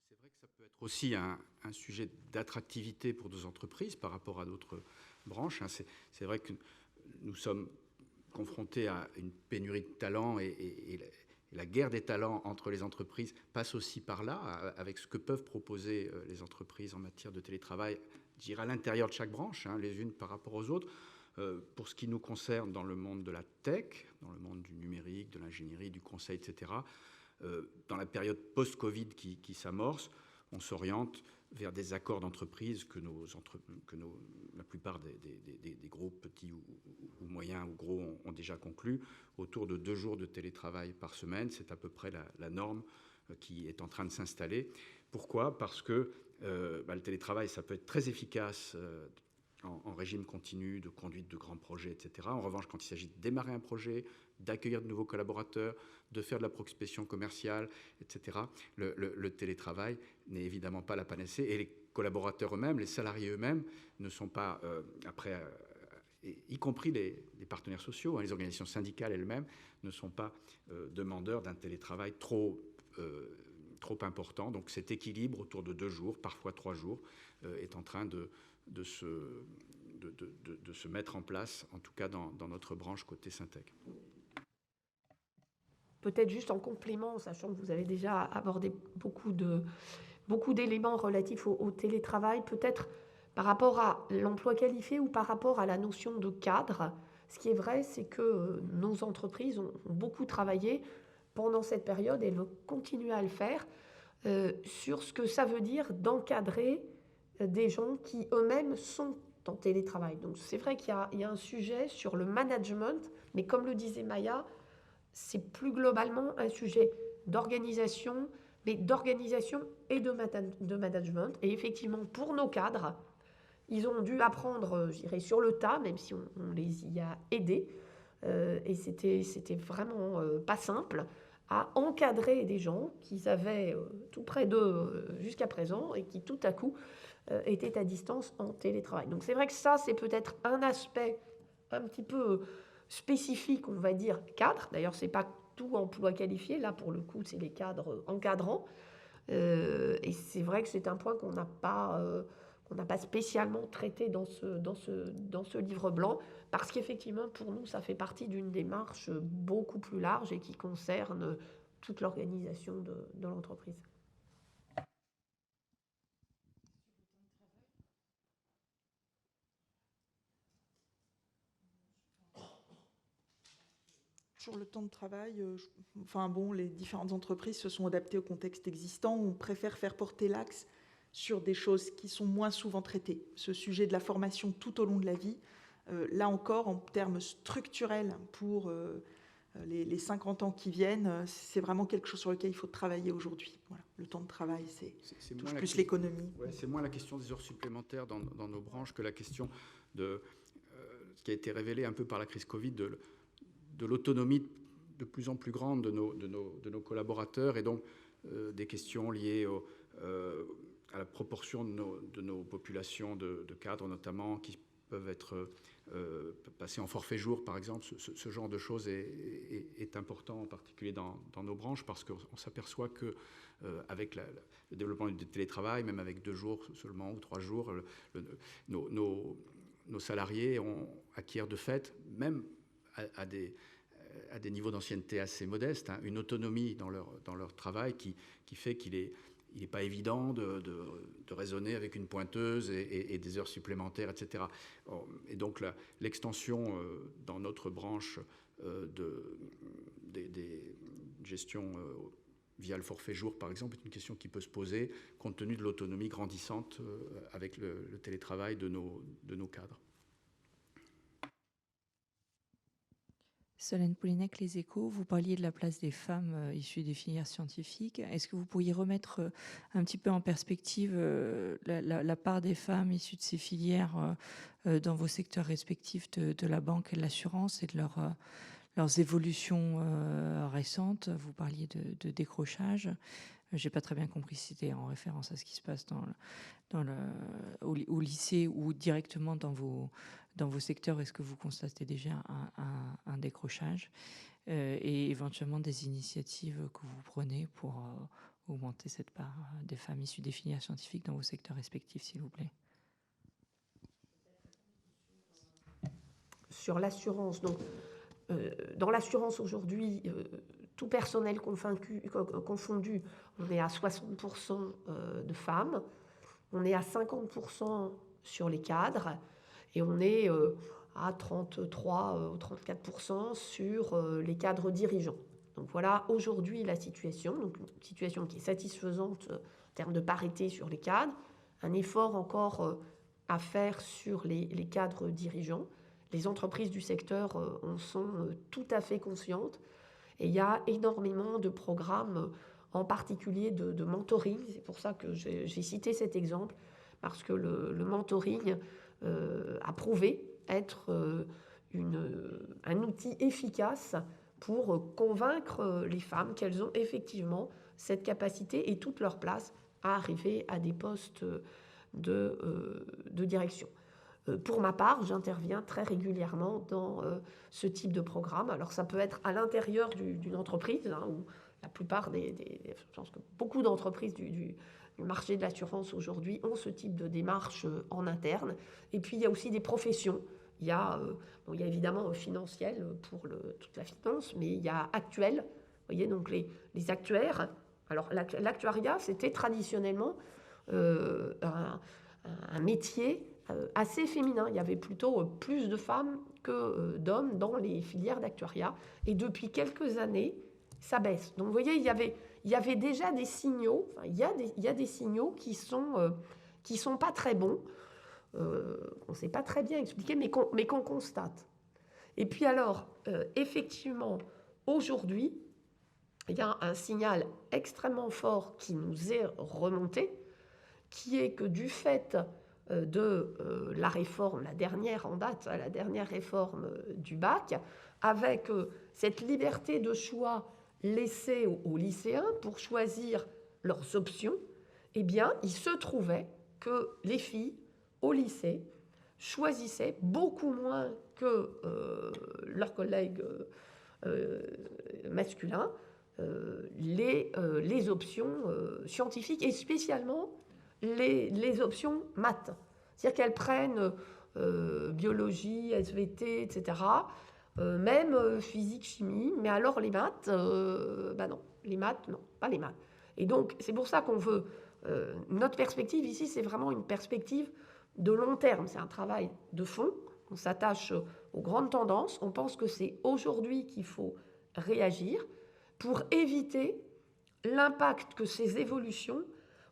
C'est vrai que ça peut être aussi un sujet d'attractivité pour nos entreprises par rapport à d'autres branches. C'est vrai que nous sommes confrontés à une pénurie de talents et la guerre des talents entre les entreprises passe aussi par là, avec ce que peuvent proposer les entreprises en matière de télétravail, je dirais à l'intérieur de chaque branche, les unes par rapport aux autres. Pour ce qui nous concerne dans le monde de la tech, dans le monde du numérique, de l'ingénierie, du conseil, etc., dans la période post-Covid qui s'amorce, on s'oriente vers des accords d'entreprise que la plupart des groupes, petits ou moyens ou gros, ont déjà conclus, autour de 2 jours de télétravail par semaine. C'est à peu près la norme qui est en train de s'installer. Pourquoi ? Parce que le télétravail, ça peut être très efficace en régime continu de conduite de grands projets, etc. En revanche, quand il s'agit de démarrer un projet, d'accueillir de nouveaux collaborateurs, de faire de la prospection commerciale, etc., le télétravail n'est évidemment pas la panacée. Et les collaborateurs eux-mêmes, les salariés eux-mêmes, ne sont pas, y compris les partenaires sociaux, les organisations syndicales elles-mêmes, ne sont pas demandeurs d'un télétravail trop important. Donc cet équilibre autour de 2 jours, parfois 3 jours, est en train de se mettre en place, en tout cas dans notre branche côté Syntec. Peut-être juste en complément, sachant que vous avez déjà abordé beaucoup d'éléments relatifs au télétravail, peut-être par rapport à l'emploi qualifié ou par rapport à la notion de cadre. Ce qui est vrai, c'est que nos entreprises ont beaucoup travaillé pendant cette période et elles vont continuer à le faire sur ce que ça veut dire d'encadrer des gens qui eux-mêmes sont en télétravail. Donc c'est vrai qu'il y a un sujet sur le management, mais comme le disait Maya, c'est plus globalement un sujet d'organisation, mais d'organisation et de management. Et effectivement, pour nos cadres, ils ont dû apprendre, je dirais, sur le tas, même si on les y a aidés. Et c'était vraiment pas simple à encadrer des gens qu'ils avaient tout près d'eux jusqu'à présent et qui tout à coup étaient à distance en télétravail. Donc c'est vrai que ça, c'est peut-être un aspect un petit peu spécifique, on va dire, cadre. D'ailleurs, ce n'est pas tout emploi qualifié. Là, pour le coup, c'est les cadres encadrants. Et c'est vrai que c'est un point qu'on n'a pas spécialement traité dans ce livre blanc, parce qu'effectivement, pour nous, ça fait partie d'une démarche beaucoup plus large et qui concerne toute l'organisation de l'entreprise. Sur le temps de travail, les différentes entreprises se sont adaptées au contexte existant. On préfère faire porter l'axe sur des choses qui sont moins souvent traitées. Ce sujet de la formation tout au long de la vie, là encore, en termes structurels pour les 50 ans qui viennent, c'est vraiment quelque chose sur lequel il faut travailler aujourd'hui. Voilà. Le temps de travail, c'est touche plus l'économie. Ouais, c'est moins la question des heures supplémentaires dans nos branches que la question de ce qui a été révélé un peu par la crise Covid, de l'autonomie de plus en plus grande de nos collaborateurs, et donc des questions liées à la proportion de nos populations de cadres notamment, qui peuvent être passés en forfait jour, par exemple. Ce genre de choses est important, en particulier dans nos branches, parce qu'on s'aperçoit que avec le développement du télétravail, même avec 2 jours seulement ou 3 jours, nos salariés acquièrent de fait, même à des niveaux d'ancienneté assez modestes, hein, une autonomie dans leur travail qui fait qu'il n'est pas évident de raisonner avec une pointeuse et des heures supplémentaires, etc. Et donc l'extension dans notre branche des gestions via le forfait jour, par exemple, est une question qui peut se poser compte tenu de l'autonomie grandissante avec le télétravail de nos cadres. Solène Poulenec, Les Échos, vous parliez de la place des femmes issues des filières scientifiques. Est-ce que vous pourriez remettre un petit peu en perspective la part des femmes issues de ces filières dans vos secteurs respectifs de la banque et de l'assurance et de leurs évolutions récentes? Vous parliez de décrochage. Je n'ai pas très bien compris si c'était en référence à ce qui se passe au lycée ou directement dans vos secteurs. Est-ce que vous constatez déjà un décrochage et éventuellement des initiatives que vous prenez pour augmenter cette part des femmes issues des filières scientifiques dans vos secteurs respectifs, s'il vous plaît? Sur l'assurance, donc dans l'assurance aujourd'hui, tout personnel confondu, on est à 60% de femmes, on est à 50% sur les cadres, et on est à 33 ou 34% sur les cadres dirigeants. Donc voilà aujourd'hui la situation, donc une situation qui est satisfaisante en termes de parité sur les cadres, un effort encore à faire sur les cadres dirigeants. Les entreprises du secteur en sont tout à fait conscientes, et il y a énormément de programmes, en particulier de mentoring. C'est pour ça que j'ai cité cet exemple, parce que le mentoring a prouvé être un outil efficace pour convaincre les femmes qu'elles ont effectivement cette capacité et toute leur place à arriver à des postes de direction. Pour ma part, j'interviens très régulièrement dans ce type de programme. Alors ça peut être à l'intérieur d'une entreprise, hein, où la plupart je pense que beaucoup d'entreprises du marché de l'assurance aujourd'hui ont ce type de démarche en interne. Et puis il y a aussi des professions. Il y a évidemment Financiel pour toute la finance, mais il y a Actuel. Vous voyez, donc les actuaires. Alors l'actuariat, c'était traditionnellement un métier assez féminin. Il y avait plutôt plus de femmes que d'hommes dans les filières d'actuariat. Et depuis quelques années, ça baisse. Donc vous voyez, il y avait déjà des signaux, enfin, il y a des signaux qui sont pas très bons, on ne sait pas très bien expliquer, mais qu'on constate. Et puis alors, effectivement, aujourd'hui, il y a un signal extrêmement fort qui nous est remonté, qui est que du fait de la réforme, la dernière en date, la dernière réforme du bac, avec cette liberté de choix laissée aux lycéens pour choisir leurs options, eh bien, il se trouvait que les filles au lycée choisissaient beaucoup moins que leurs collègues masculins les options scientifiques et spécialement les options maths. C'est-à-dire qu'elles prennent biologie, SVT, etc., même physique, chimie, mais alors les maths, non. Les maths, non, pas les maths. Et donc, c'est pour ça qu'on veut... notre perspective ici, c'est vraiment une perspective de long terme. C'est un travail de fond. On s'attache aux grandes tendances. On pense que c'est aujourd'hui qu'il faut réagir pour éviter l'impact que ces évolutions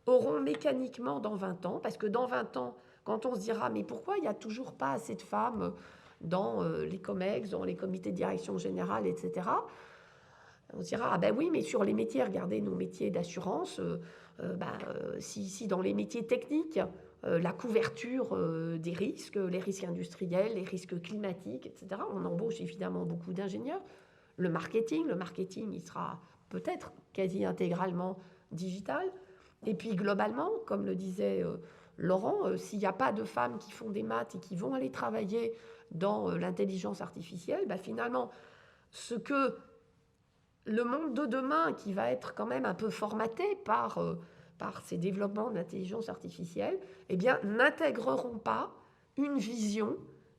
auront mécaniquement dans 20 ans. Parce que dans 20 ans, quand on se dira « mais pourquoi il n'y a toujours pas assez de femmes dans les COMEX, dans les comités de direction générale, etc. » On se dira « ah ben oui, mais sur les métiers, regardez nos métiers d'assurance, si dans les métiers techniques, la couverture des risques, les risques industriels, les risques climatiques, etc. On embauche évidemment beaucoup d'ingénieurs. Le marketing, il sera peut-être quasi intégralement digital. Et puis globalement, comme le disait Laurent, s'il n'y a pas de femmes qui font des maths et qui vont aller travailler dans l'intelligence artificielle, finalement, ce que le monde de demain, qui va être quand même un peu formaté par ces développements de l'intelligence artificielle, eh bien, n'intégreront pas une vision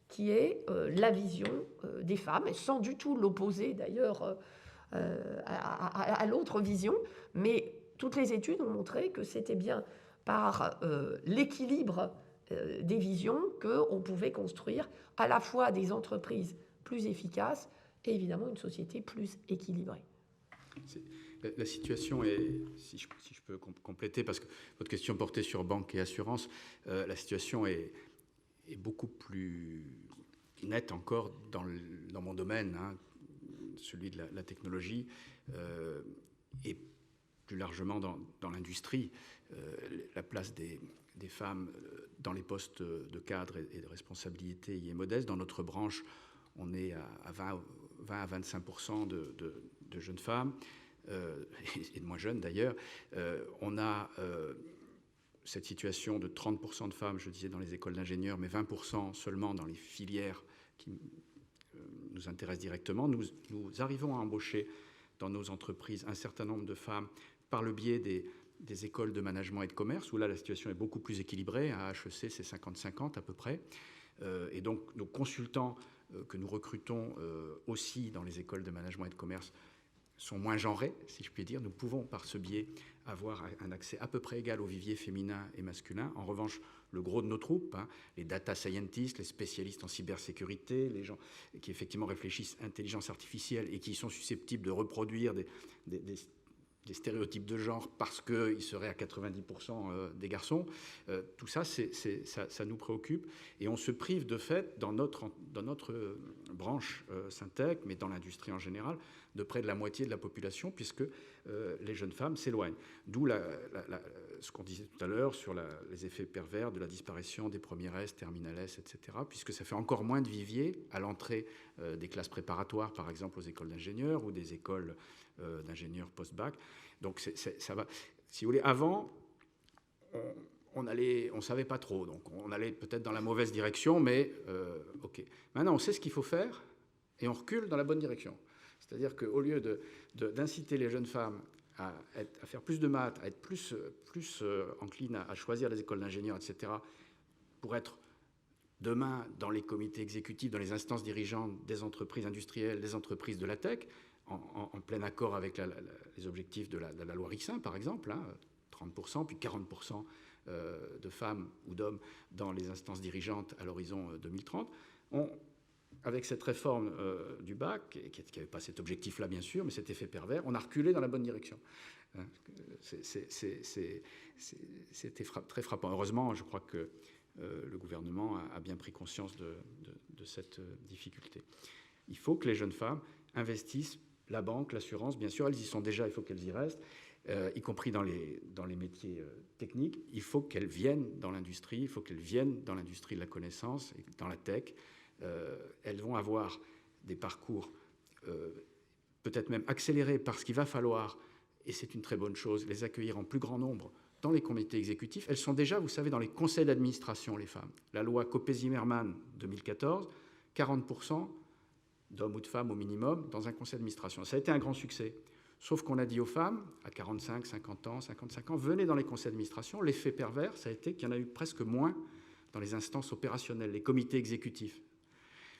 qui est la vision des femmes, et sans du tout l'opposer d'ailleurs à l'autre vision, mais toutes les études ont montré que c'était bien par l'équilibre des visions qu'on pouvait construire à la fois des entreprises plus efficaces et évidemment une société plus équilibrée. La situation est, si je peux compléter, parce que votre question portait sur banque et assurance, la situation est beaucoup plus nette encore dans mon domaine, hein, celui de la technologie, et plus largement dans l'industrie. La place des femmes dans les postes de cadre et de responsabilité y est modeste. Dans notre branche, on est à 20 à 25% de jeunes femmes, et de moins jeunes d'ailleurs. On a cette situation de 30% de femmes, je disais, dans les écoles d'ingénieurs, mais 20% seulement dans les filières qui nous intéressent directement. Nous arrivons à embaucher dans nos entreprises un certain nombre de femmes par le biais des écoles de management et de commerce, où là la situation est beaucoup plus équilibrée. À HEC, c'est 50-50 à peu près. Et donc nos consultants que nous recrutons aussi dans les écoles de management et de commerce sont moins genrés, si je puis dire. Nous pouvons par ce biais avoir un accès à peu près égal au vivier féminin et masculin. En revanche, le gros de nos troupes, hein, les data scientists, les spécialistes en cybersécurité, les gens qui effectivement réfléchissent intelligence artificielle et qui sont susceptibles de reproduire des stéréotypes de genre parce qu'ils seraient à 90% des garçons, tout ça, ça nous préoccupe. Et on se prive de fait, dans notre branche Syntec, mais dans l'industrie en général, de près de la moitié de la population, puisque les jeunes femmes s'éloignent. D'où ce qu'on disait tout à l'heure sur les effets pervers de la disparition des premières S, terminales S, etc., puisque ça fait encore moins de viviers à l'entrée des classes préparatoires, par exemple aux écoles d'ingénieurs ou des écoles d'ingénieurs post-bac. Donc ça va. Si vous voulez, avant, on savait pas trop, donc on allait peut-être dans la mauvaise direction, mais ok. Maintenant, on sait ce qu'il faut faire et on recule dans la bonne direction. C'est-à-dire qu'au lieu d'inciter les jeunes femmes à faire plus de maths, à être plus enclines à choisir les écoles d'ingénieurs, etc., pour être demain dans les comités exécutifs, dans les instances dirigeantes des entreprises industrielles, des entreprises de la tech, en plein accord avec les objectifs de la loi Rixin, par exemple, hein, 30%, puis 40% de femmes ou d'hommes dans les instances dirigeantes à l'horizon 2030. Avec cette réforme du bac, qui n'avait pas cet objectif-là, bien sûr, mais cet effet pervers, on a reculé dans la bonne direction. C'était très frappant. Heureusement, je crois que le gouvernement a bien pris conscience de cette difficulté. Il faut que les jeunes femmes investissent la banque, l'assurance, bien sûr, elles y sont déjà, il faut qu'elles y restent, y compris dans les métiers techniques. Il faut qu'elles viennent dans l'industrie, il faut qu'elles viennent dans l'industrie de la connaissance, et dans la tech. Elles vont avoir des parcours peut-être même accélérés parce qu'il va falloir, et c'est une très bonne chose, les accueillir en plus grand nombre dans les comités exécutifs. Elles sont déjà, vous savez, dans les conseils d'administration, les femmes. La loi Copé-Zimmermann 2014, 40% d'hommes ou de femmes au minimum dans un conseil d'administration. Ça a été un grand succès. Sauf qu'on a dit aux femmes, à 45, 50 ans, 55 ans, venez dans les conseils d'administration. L'effet pervers, ça a été qu'il y en a eu presque moins dans les instances opérationnelles, les comités exécutifs,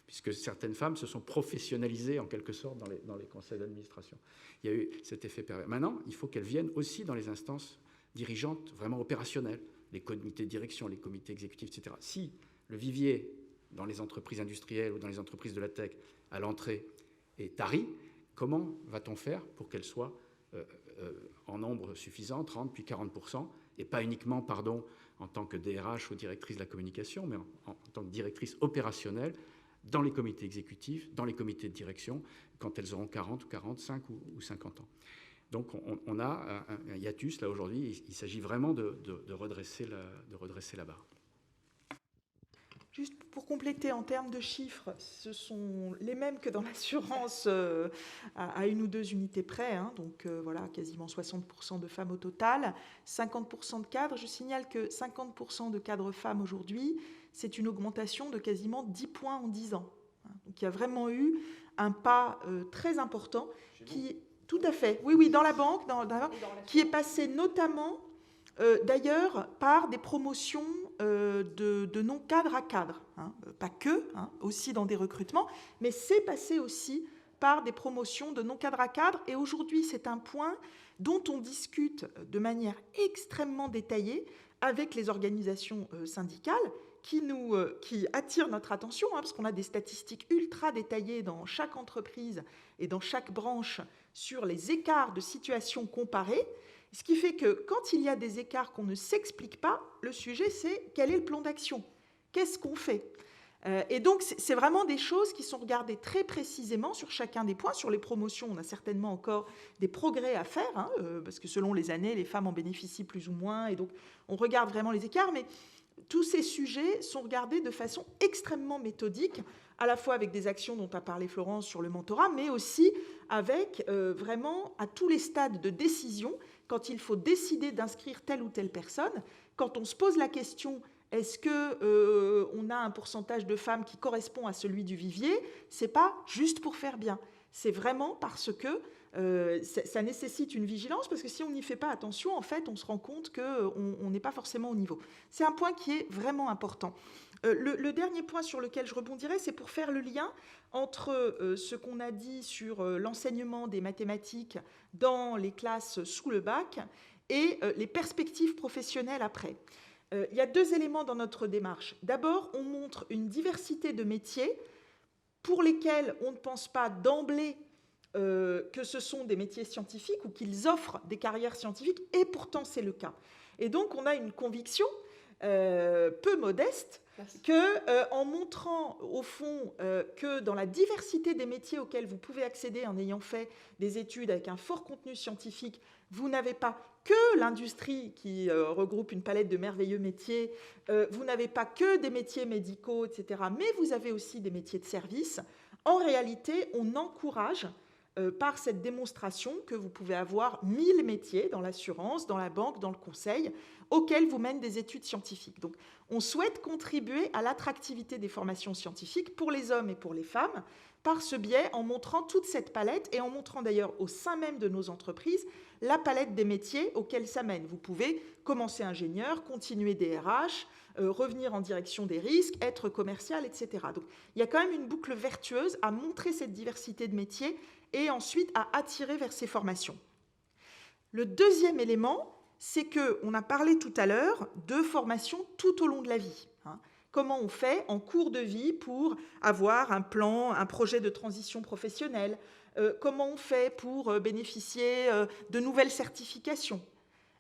puisque certaines femmes se sont professionnalisées en quelque sorte dans les conseils d'administration. Il y a eu cet effet pervers. Maintenant, il faut qu'elles viennent aussi dans les instances dirigeantes vraiment opérationnelles, les comités de direction, les comités exécutifs, etc. Si le vivier dans les entreprises industrielles ou dans les entreprises de la tech à l'entrée est tari, comment va-t-on faire pour qu'elles soient en nombre suffisant, 30 puis 40%, et pas uniquement, en tant que DRH ou directrice de la communication, mais en tant que directrice opérationnelle dans les comités exécutifs, dans les comités de direction, quand elles auront 40 ou 45 ou 50 ans. Donc on a un hiatus là aujourd'hui. Il s'agit vraiment de redresser la barre. Juste pour compléter, en termes de chiffres, ce sont les mêmes que dans l'assurance à 1 ou 2 unités près. Hein, donc voilà, quasiment 60% de femmes au total, 50% de cadres. Je signale que 50% de cadres femmes aujourd'hui, c'est une augmentation de quasiment 10 points en 10 ans. Donc il y a vraiment eu un pas très important qui, tout à fait, oui, dans la banque, qui est passé notamment d'ailleurs par des promotions de non-cadre à cadre, hein, pas que, hein, aussi dans des recrutements, mais c'est passé aussi par des promotions de non-cadre à cadre. Et aujourd'hui, c'est un point dont on discute de manière extrêmement détaillée avec les organisations syndicales qui attirent notre attention, hein, parce qu'on a des statistiques ultra détaillées dans chaque entreprise et dans chaque branche sur les écarts de situation comparés. Ce qui fait que quand il y a des écarts qu'on ne s'explique pas, le sujet c'est quel est le plan d'action ? Qu'est-ce qu'on fait ? Et donc c'est vraiment des choses qui sont regardées très précisément sur chacun des points. Sur les promotions, on a certainement encore des progrès à faire, hein, parce que selon les années, les femmes en bénéficient plus ou moins, et donc on regarde vraiment les écarts, mais tous ces sujets sont regardés de façon extrêmement méthodique, à la fois avec des actions dont a parlé Florence sur le mentorat, mais aussi avec vraiment à tous les stades de décision, quand il faut décider d'inscrire telle ou telle personne, quand on se pose la question est-ce qu'on a un pourcentage de femmes qui correspond à celui du vivier, c'est pas juste pour faire bien, c'est vraiment parce que ça nécessite une vigilance, parce que si on n'y fait pas attention, en fait, on se rend compte qu'on n'est pas forcément au niveau. C'est un point qui est vraiment important. Le dernier point sur lequel je rebondirai, c'est pour faire le lien entre ce qu'on a dit sur l'enseignement des mathématiques dans les classes sous le bac et les perspectives professionnelles après. Il y a 2 éléments dans notre démarche. D'abord, on montre une diversité de métiers pour lesquels on ne pense pas d'emblée que ce sont des métiers scientifiques ou qu'ils offrent des carrières scientifiques, et pourtant c'est le cas. Et donc on a une conviction peu modeste qu'en montrant au fond que dans la diversité des métiers auxquels vous pouvez accéder en ayant fait des études avec un fort contenu scientifique, vous n'avez pas que l'industrie qui regroupe une palette de merveilleux métiers, vous n'avez pas que des métiers médicaux, etc., mais vous avez aussi des métiers de service. En réalité, on encourage par cette démonstration que vous pouvez avoir 1000 métiers dans l'assurance, dans la banque, dans le conseil, auxquels vous mènent des études scientifiques. Donc, on souhaite contribuer à l'attractivité des formations scientifiques pour les hommes et pour les femmes par ce biais, en montrant toute cette palette et en montrant d'ailleurs au sein même de nos entreprises la palette des métiers auxquels ça mène. Vous pouvez commencer ingénieur, continuer DRH, revenir en direction des risques, être commercial, etc. Donc, il y a quand même une boucle vertueuse à montrer cette diversité de métiers et ensuite à attirer vers ces formations. Le deuxième élément, c'est qu'on a parlé tout à l'heure de formation tout au long de la vie. Hein. Comment on fait en cours de vie pour avoir un plan, un projet de transition professionnelle, comment on fait pour bénéficier de nouvelles certifications.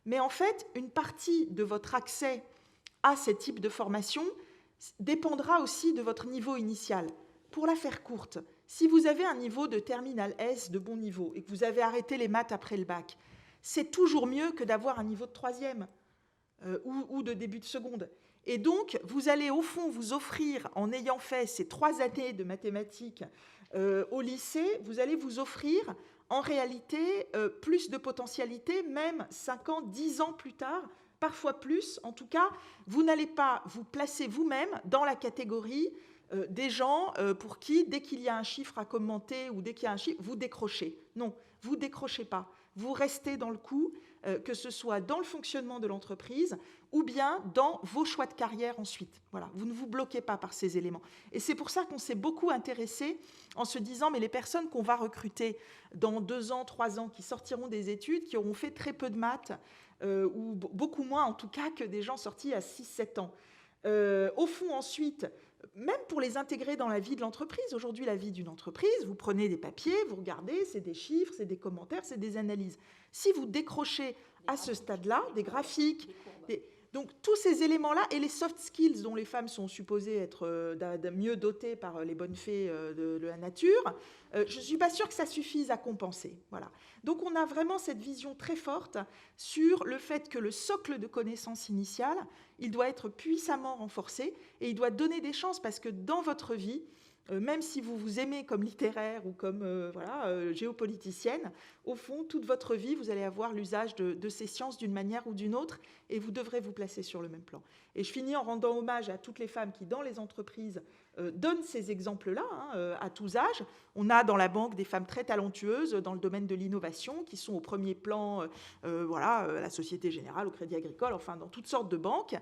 Mais en fait, une partie de votre accès à ces types de formation dépendra aussi de votre niveau initial. Pour la faire courte, si vous avez un niveau de terminale S de bon niveau et que vous avez arrêté les maths après le bac, c'est toujours mieux que d'avoir un niveau de 3e ou de début de seconde. Et donc, vous allez au fond vous offrir, en ayant fait ces 3 années de mathématiques au lycée, vous allez vous offrir en réalité plus de potentialité, même 5 ans, 10 ans plus tard, parfois plus. En tout cas, vous n'allez pas vous placer vous-même dans la catégorie des gens pour qui, dès qu'il y a un chiffre à commenter ou dès qu'il y a un chiffre, vous décrochez. Non, vous ne décrochez pas. Vous restez dans le coup, que ce soit dans le fonctionnement de l'entreprise ou bien dans vos choix de carrière ensuite. Voilà, vous ne vous bloquez pas par ces éléments. Et c'est pour ça qu'on s'est beaucoup intéressé en se disant, mais les personnes qu'on va recruter dans 2 ans, 3 ans, qui sortiront des études, qui auront fait très peu de maths, ou beaucoup moins en tout cas que des gens sortis à 6-7 ans. Au fond, ensuite, même pour les intégrer dans la vie de l'entreprise, aujourd'hui, la vie d'une entreprise, vous prenez des papiers, vous regardez, c'est des chiffres, c'est des commentaires, c'est des analyses. Si vous décrochez à ce stade-là, des graphiques, Donc tous ces éléments-là et les soft skills dont les femmes sont supposées être mieux dotées par les bonnes fées de la nature, je ne suis pas sûre que ça suffise à compenser. Voilà. Donc on a vraiment cette vision très forte sur le fait que le socle de connaissances initiales, il doit être puissamment renforcé et il doit donner des chances parce que dans votre vie, même si vous vous aimez comme littéraire ou comme géopoliticienne, au fond, toute votre vie, vous allez avoir l'usage de ces sciences d'une manière ou d'une autre et vous devrez vous placer sur le même plan. Et je finis en rendant hommage à toutes les femmes qui, dans les entreprises, donnent ces exemples-là à tous âges. On a dans la banque des femmes très talentueuses dans le domaine de l'innovation qui sont au premier plan, la Société Générale, au Crédit Agricole, enfin dans toutes sortes de banques,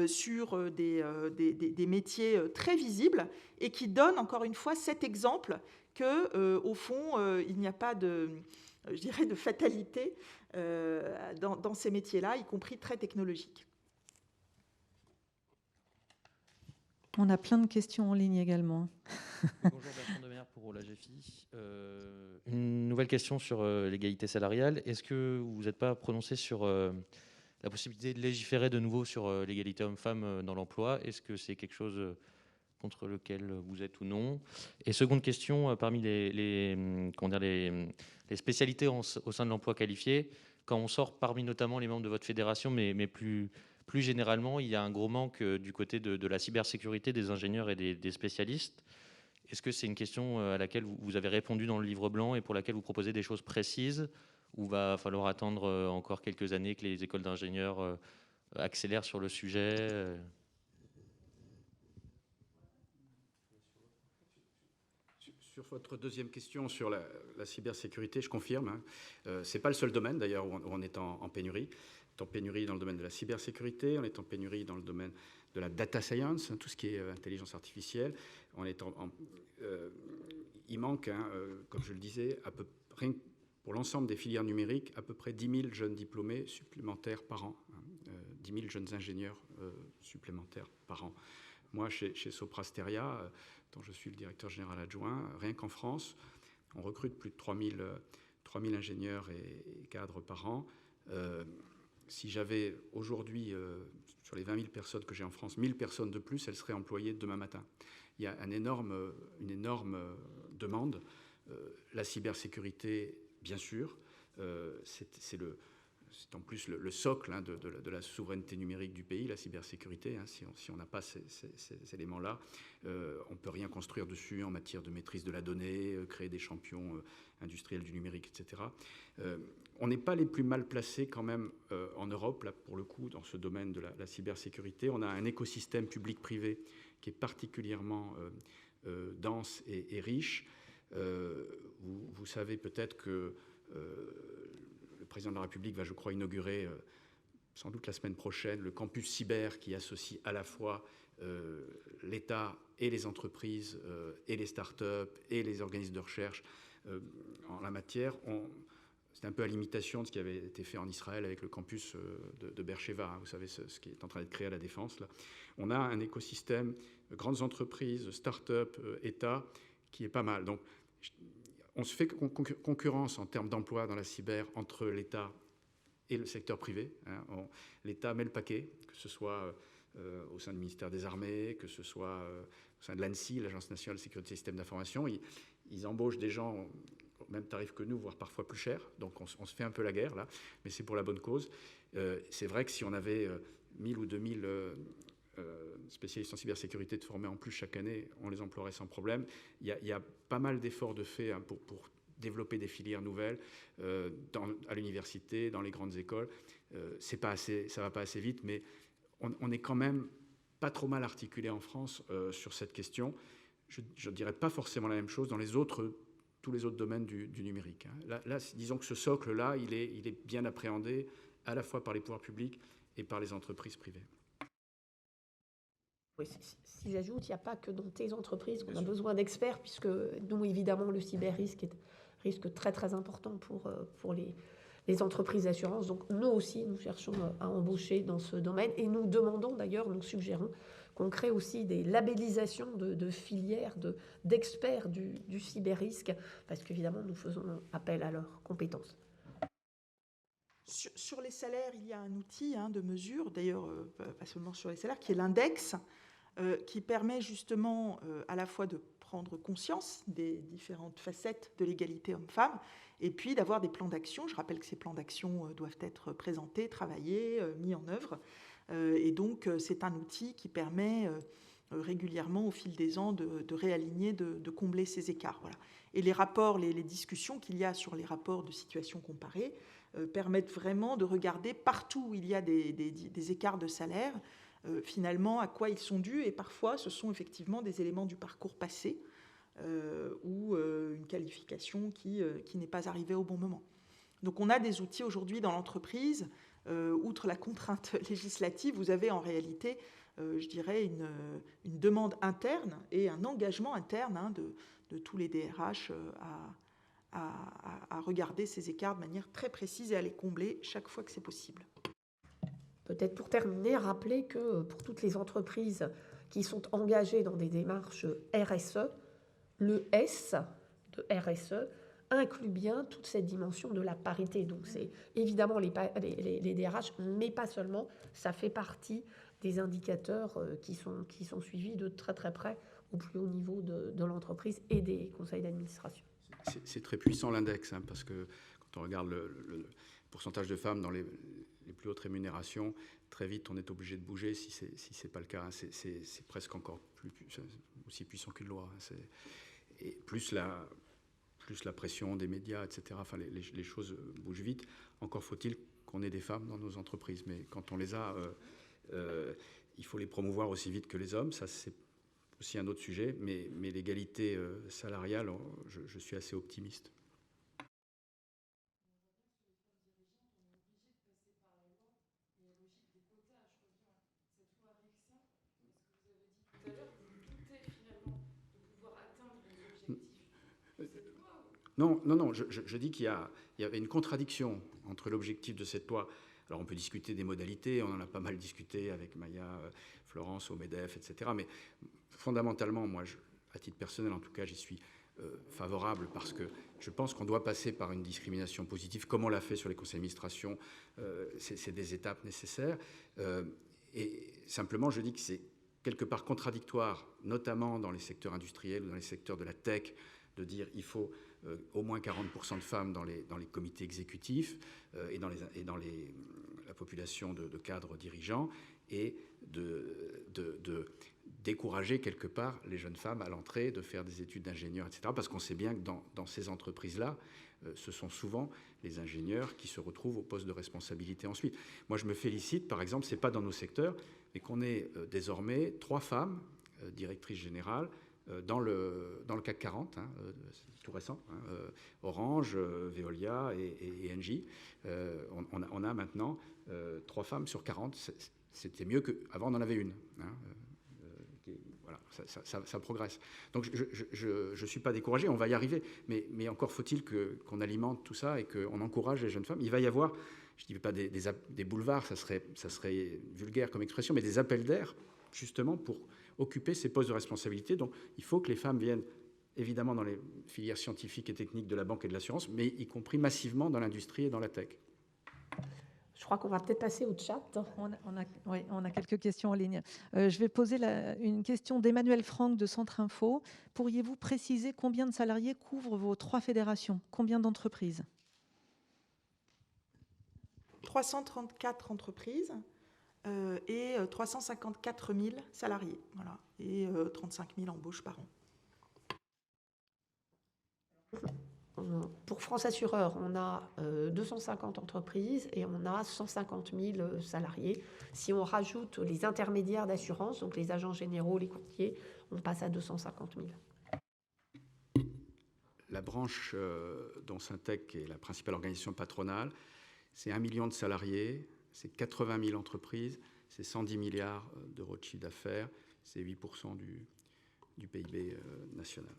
sur des métiers très visibles et qui donnent encore une fois cet exemple que, au fond, il n'y a pas de fatalité dans ces métiers-là, y compris très technologiques. On a plein de questions en ligne également. Bonjour, Bertrand Demer pour l'AGFI. Une nouvelle question sur l'égalité salariale. Est-ce que vous n'êtes pas prononcé sur la possibilité de légiférer de nouveau sur l'égalité homme-femme dans l'emploi? Est-ce que c'est quelque chose contre lequel vous êtes ou non? Et seconde question, parmi les spécialités au sein de l'emploi qualifié, quand on sort parmi notamment les membres de votre fédération, mais plus généralement, il y a un gros manque du côté de la cybersécurité, des ingénieurs et des spécialistes. Est-ce que c'est une question à laquelle vous avez répondu dans le livre blanc et pour laquelle vous proposez des choses précises, ou va falloir attendre encore quelques années que les écoles d'ingénieurs accélèrent sur le sujet? Sur votre deuxième question sur la cybersécurité, je confirme. Ce n'est pas le seul domaine d'ailleurs où on est en pénurie. On est en pénurie dans le domaine de la cybersécurité, on est en pénurie dans le domaine de la data science, tout ce qui est intelligence artificielle. Il manque, comme je le disais, rien que pour l'ensemble des filières numériques, à peu près 10 000 jeunes diplômés supplémentaires par an, 10 000 jeunes ingénieurs supplémentaires par an. Moi, chez Soprasteria, dont je suis le directeur général adjoint, rien qu'en France, on recrute plus de 3 000 ingénieurs et cadres par an. Si j'avais aujourd'hui, sur les 20 000 personnes que j'ai en France, 1 000 personnes de plus, elles seraient employées demain matin. Il y a une énorme demande. La cybersécurité, bien sûr, c'est en plus le socle de la souveraineté numérique du pays, la cybersécurité. Si on n'a pas ces éléments-là, on ne peut rien construire dessus en matière de maîtrise de la donnée, créer des champions industriels du numérique, etc. On n'est pas les plus mal placés quand même en Europe, là, pour le coup, dans ce domaine de la cybersécurité. On a un écosystème public-privé qui est particulièrement dense et riche. Vous savez peut-être que le président de la République va, je crois, inaugurer sans doute la semaine prochaine le campus cyber qui associe à la fois l'État et les entreprises et les startups et les organismes de recherche en la matière. C'est un peu à l'imitation de ce qui avait été fait en Israël avec le campus de Beersheva, vous savez, ce qui est en train d'être créé à la Défense. Là. On a un écosystème, grandes entreprises, start-up, État, qui est pas mal. Donc, on se fait concurrence en termes d'emploi dans la cyber entre l'État et le secteur privé. L'État met le paquet, que ce soit au sein du ministère des Armées, que ce soit au sein de l'ANSSI, l'Agence nationale de sécurité des systèmes d'information. Ils embauchent des gens au même tarif que nous, voire parfois plus cher. Donc on se fait un peu la guerre, là, mais c'est pour la bonne cause. C'est vrai que si on avait 1000 ou 2000 spécialistes en cybersécurité de formés en plus chaque année, on les emploierait sans problème. Il y a pas mal d'efforts de fait pour développer des filières nouvelles à l'université, dans les grandes écoles. Ça va pas assez vite, mais on est quand même pas trop mal articulé en France sur cette question. Je ne dirais pas forcément la même chose dans tous les autres domaines du numérique. Là, disons que ce socle-là, il est bien appréhendé à la fois par les pouvoirs publics et par les entreprises privées. Oui, si j'ajoute, il n'y a pas que dans tes entreprises qu'on a besoin d'experts, puisque nous, évidemment, le cyber-risque est un risque très, très important pour les entreprises d'assurance. Donc, nous aussi, nous cherchons à embaucher dans ce domaine et nous demandons d'ailleurs, nous suggérons qu'on crée aussi des labellisations de filières, d'experts du cyber-risque, parce qu'évidemment, nous faisons appel à leurs compétences. Sur les salaires, il y a un outil de mesure, d'ailleurs pas seulement sur les salaires, qui est l'index, qui permet justement à la fois de prendre conscience des différentes facettes de l'égalité homme-femme, et puis d'avoir des plans d'action. Je rappelle que ces plans d'action doivent être présentés, travaillés, mis en œuvre. Et donc, c'est un outil qui permet régulièrement, au fil des ans, de réaligner, de combler ces écarts. Voilà. Et les rapports, les discussions qu'il y a sur les rapports de situation comparée permettent vraiment de regarder partout où il y a des écarts de salaire, finalement, à quoi ils sont dus. Et parfois, ce sont effectivement des éléments du parcours passé ou une qualification qui n'est pas arrivée au bon moment. Donc, on a des outils aujourd'hui dans l'entreprise. Outre la contrainte législative, vous avez en réalité, je dirais, une demande interne et un engagement interne de tous les DRH à regarder ces écarts de manière très précise et à les combler chaque fois que c'est possible. Peut-être pour terminer, rappeler que pour toutes les entreprises qui sont engagées dans des démarches RSE, le S de RSE inclut bien toute cette dimension de la parité. Donc c'est évidemment les DRH, mais pas seulement. Ça fait partie des indicateurs qui sont suivis de très très près au plus haut niveau de l'entreprise et des conseils d'administration. C'est très puissant l'index, parce que quand on regarde le pourcentage de femmes dans les plus hautes rémunérations, très vite on est obligé de bouger si c'est pas le cas. C'est presque encore aussi puissant qu'une loi. Et plus la pression des médias, etc. Enfin, les choses bougent vite. Encore faut-il qu'on ait des femmes dans nos entreprises. Mais quand on les a, il faut les promouvoir aussi vite que les hommes. Ça, c'est aussi un autre sujet. Mais l'égalité salariale, je suis assez optimiste. Non, je dis qu'il y avait une contradiction entre l'objectif de cette loi. Alors on peut discuter des modalités, on en a pas mal discuté avec Maya, Florence, au MEDEF, etc. Mais fondamentalement, moi, à titre personnel en tout cas, j'y suis favorable parce que je pense qu'on doit passer par une discrimination positive, comme on l'a fait sur les conseils d'administration. C'est des étapes nécessaires. Et simplement, je dis que c'est quelque part contradictoire, notamment dans les secteurs industriels ou dans les secteurs de la tech, de dire il faut au moins 40% de femmes dans les comités exécutifs et dans la population de cadres dirigeants, et de décourager quelque part les jeunes femmes à l'entrée de faire des études d'ingénieur, etc. Parce qu'on sait bien que dans ces entreprises-là, ce sont souvent les ingénieurs qui se retrouvent au poste de responsabilité ensuite. Moi, je me félicite, par exemple, c'est pas dans nos secteurs, mais qu'on ait désormais 3 femmes directrices générales dans le CAC 40, c'est tout récent, Orange, Veolia et Engie. On a maintenant 3 femmes sur 40. C'était mieux qu'avant, on en avait une. Voilà, ça progresse. Donc je ne suis pas découragé, on va y arriver. Mais encore faut-il qu'on alimente tout ça et qu'on encourage les jeunes femmes. Il va y avoir, je ne dis pas des boulevards, ça serait vulgaire comme expression, mais des appels d'air, justement, pour occuper ces postes de responsabilité. Donc il faut que les femmes viennent, évidemment, dans les filières scientifiques et techniques de la banque et de l'assurance, mais y compris massivement dans l'industrie et dans la tech. Je crois qu'on va peut-être passer au chat. On a quelques questions en ligne. Je vais poser une question d'Emmanuel Franck de Centre Info. Pourriez-vous préciser combien de salariés couvrent vos 3 fédérations? Combien d'entreprises? 334 entreprises et 354 000 salariés. Voilà, et 35 000 embauches par an. Pour France Assureur, on a 250 entreprises et on a 150 000 salariés. Si on rajoute les intermédiaires d'assurance, donc les agents généraux, les courtiers, on passe à 250 000. La branche dont Syntec est la principale organisation patronale, c'est 1 million de salariés, c'est 80 000 entreprises, c'est 110 milliards d'euros de chiffre d'affaires, c'est 8% du PIB national.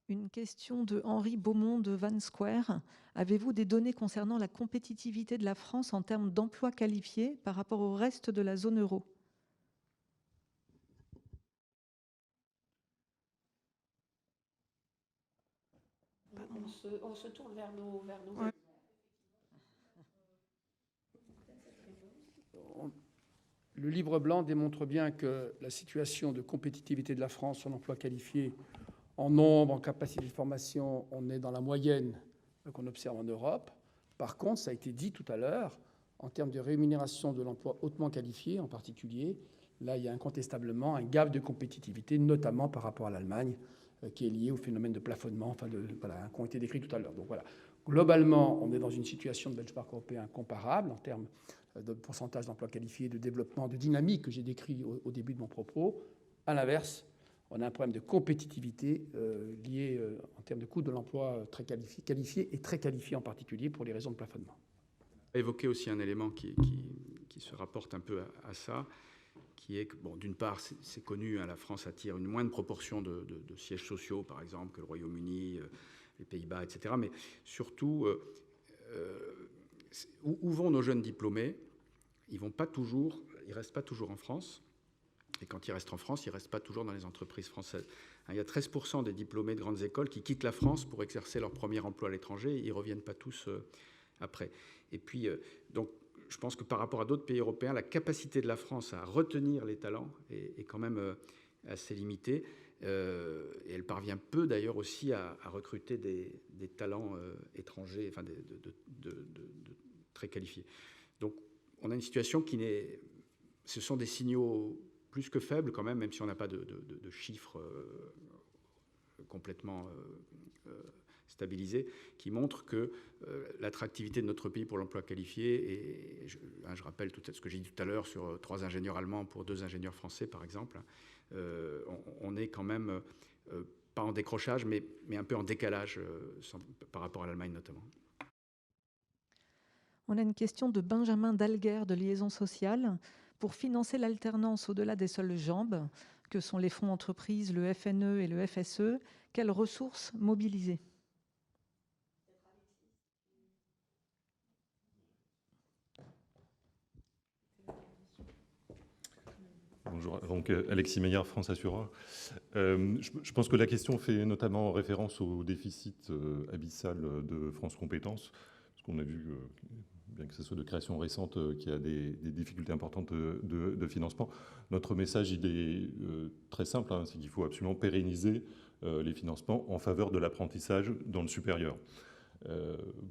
Une question de Henri Beaumont de Van Square. Avez-vous des données concernant la compétitivité de la France en termes d'emplois qualifiés par rapport au reste de la zone euro? On se tourne vers nos... Ouais. le livre blanc démontre bien que la situation de compétitivité de la France sur l'emploi qualifié, en nombre, en capacité de formation, on est dans la moyenne qu'on observe en Europe. Par contre, ça a été dit tout à l'heure, en termes de rémunération de l'emploi hautement qualifié en particulier, là, il y a incontestablement un gap de compétitivité, notamment par rapport à l'Allemagne, qui est lié au phénomène de plafonnement, voilà, qui ont été décrits tout à l'heure. Donc voilà, globalement, on est dans une situation de benchmark européen comparable en termes de pourcentage d'emplois qualifiés, de développement, de dynamique que j'ai décrit au début de mon propos. À l'inverse, on a un problème de compétitivité lié en termes de coût de l'emploi très qualifié et très qualifié en particulier pour les raisons de plafonnement. Évoquer aussi un élément qui se rapporte un peu à ça, qui est que, bon, d'une part, c'est connu, hein, la France attire une moindre proportion de sièges sociaux, par exemple, que le Royaume-Uni, les Pays-Bas, etc. Mais surtout, où vont nos jeunes diplômés? Ils restent pas toujours en France. Et quand ils restent en France, ils ne restent pas toujours dans les entreprises françaises. Il y a 13% des diplômés de grandes écoles qui quittent la France pour exercer leur premier emploi à l'étranger. Ils ne reviennent pas tous après. Et puis, donc, je pense que par rapport à d'autres pays européens, la capacité de la France à retenir les talents est quand même assez limitée. Et elle parvient peu, d'ailleurs, aussi à recruter des talents étrangers, enfin, très qualifiés. Donc, on a une situation qui n'est... Ce sont des signaux plus que faibles quand même si on n'a pas de chiffres complètement stabilisés, qui montrent que l'attractivité de notre pays pour l'emploi qualifié, et je rappelle tout ce que j'ai dit tout à l'heure sur 3 ingénieurs allemands pour 2 ingénieurs français, par exemple, on est quand même pas en décrochage, mais un peu en décalage par rapport à l'Allemagne notamment. On a une question de Benjamin Dalguer de Liaison Sociale. Pour financer l'alternance au-delà des seules jambes, que sont les fonds entreprises, le FNE et le FSE, quelles ressources mobiliser? Bonjour, donc Alexis Meillard, France Assureur. Je pense que la question fait notamment référence au déficit abyssal de France Compétences, parce qu'on a vu, bien que ce soit de création récente, qu'il y a des difficultés importantes de financement. Notre message, il est très simple, hein, c'est qu'il faut absolument pérenniser les financements en faveur de l'apprentissage dans le supérieur.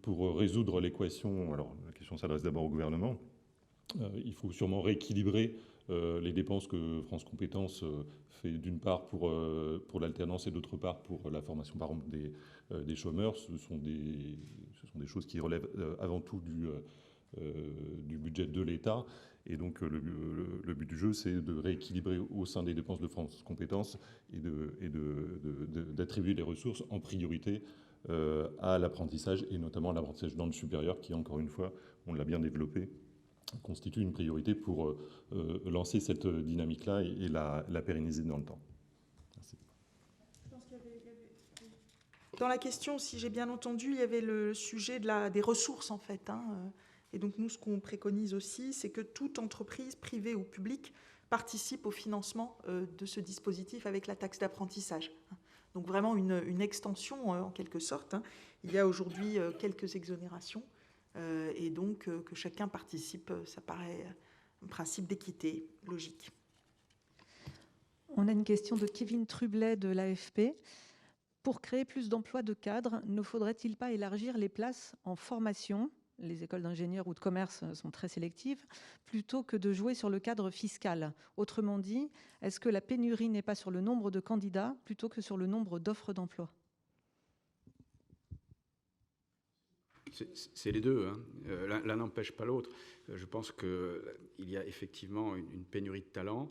Pour résoudre l'équation, alors la question s'adresse d'abord au gouvernement, il faut sûrement rééquilibrer les dépenses que France Compétences fait d'une part pour l'alternance et d'autre part pour la formation par exemple des chômeurs. Ce sont des choses qui relèvent avant tout du budget de l'État. Et donc le but du jeu, c'est de rééquilibrer au sein des dépenses de France Compétences et d'attribuer les ressources en priorité à l'apprentissage et notamment à l'apprentissage dans le supérieur qui, encore une fois, on l'a bien développé, constitue une priorité pour lancer cette dynamique-là et la pérenniser dans le temps. Merci. Dans la question, si j'ai bien entendu, il y avait le sujet des ressources, en fait. Et donc, nous, ce qu'on préconise aussi, c'est que toute entreprise, privée ou publique, participe au financement de ce dispositif avec la taxe d'apprentissage. Donc, vraiment une extension, en quelque sorte. Il y a aujourd'hui quelques exonérations. Et donc, que chacun participe, ça paraît un principe d'équité logique. On a une question de Kevin Trublet de l'AFP. Pour créer plus d'emplois de cadres, ne faudrait-il pas élargir les places en formation? Les écoles d'ingénieurs ou de commerce sont très sélectives, plutôt que de jouer sur le cadre fiscal. Autrement dit, est-ce que la pénurie n'est pas sur le nombre de candidats plutôt que sur le nombre d'offres d'emploi? C'est les deux, hein. L'un n'empêche pas l'autre. Je pense qu'il y a effectivement une pénurie de talents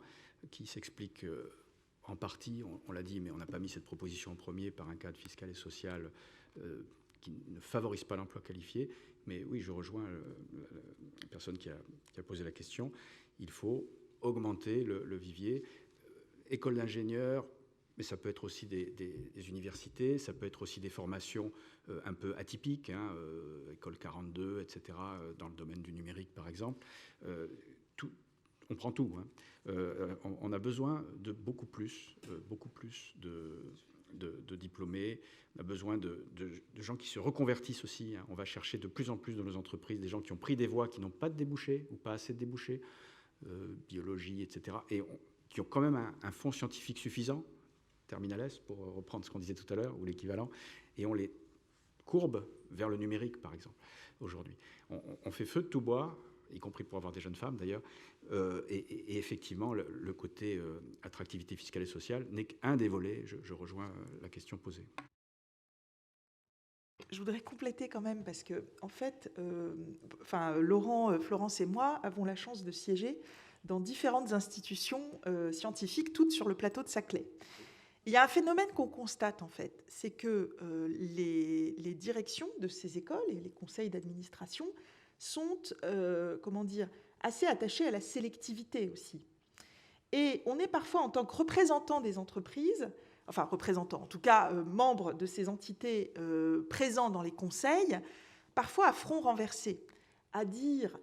qui s'explique en partie, on l'a dit, mais on n'a pas mis cette proposition en premier, par un cadre fiscal et social qui ne favorise pas l'emploi qualifié. Mais oui, je rejoins la personne qui a posé la question. Il faut augmenter le vivier. École d'ingénieurs, mais ça peut être aussi des universités, ça peut être aussi des formations un peu atypiques, École 42, etc., dans le domaine du numérique, par exemple. On prend tout. On a besoin de beaucoup plus de diplômés. On a besoin de gens qui se reconvertissent aussi. On va chercher de plus en plus dans nos entreprises des gens qui ont pris des voies qui n'ont pas de débouchés ou pas assez de débouchés. biologie, etc., et qui ont quand même un fond scientifique suffisant, terminales, pour reprendre ce qu'on disait tout à l'heure, ou l'équivalent, et on les courbe vers le numérique, par exemple, aujourd'hui. On fait feu de tout bois, y compris pour avoir des jeunes femmes, d'ailleurs, et effectivement, le côté attractivité fiscale et sociale n'est qu'un des volets. Je rejoins la question posée. Je voudrais compléter quand même, parce que, en fait, Laurent, Florence et moi avons la chance de siéger dans différentes institutions scientifiques, toutes sur le plateau de Saclay. Il y a un phénomène qu'on constate, en fait, c'est que les directions de ces écoles et les conseils d'administration sont, assez attachés à la sélectivité aussi. Et on est parfois, en tant que représentant des entreprises, enfin représentant, en tout cas membre de ces entités présents dans les conseils, parfois à front renversé, à dire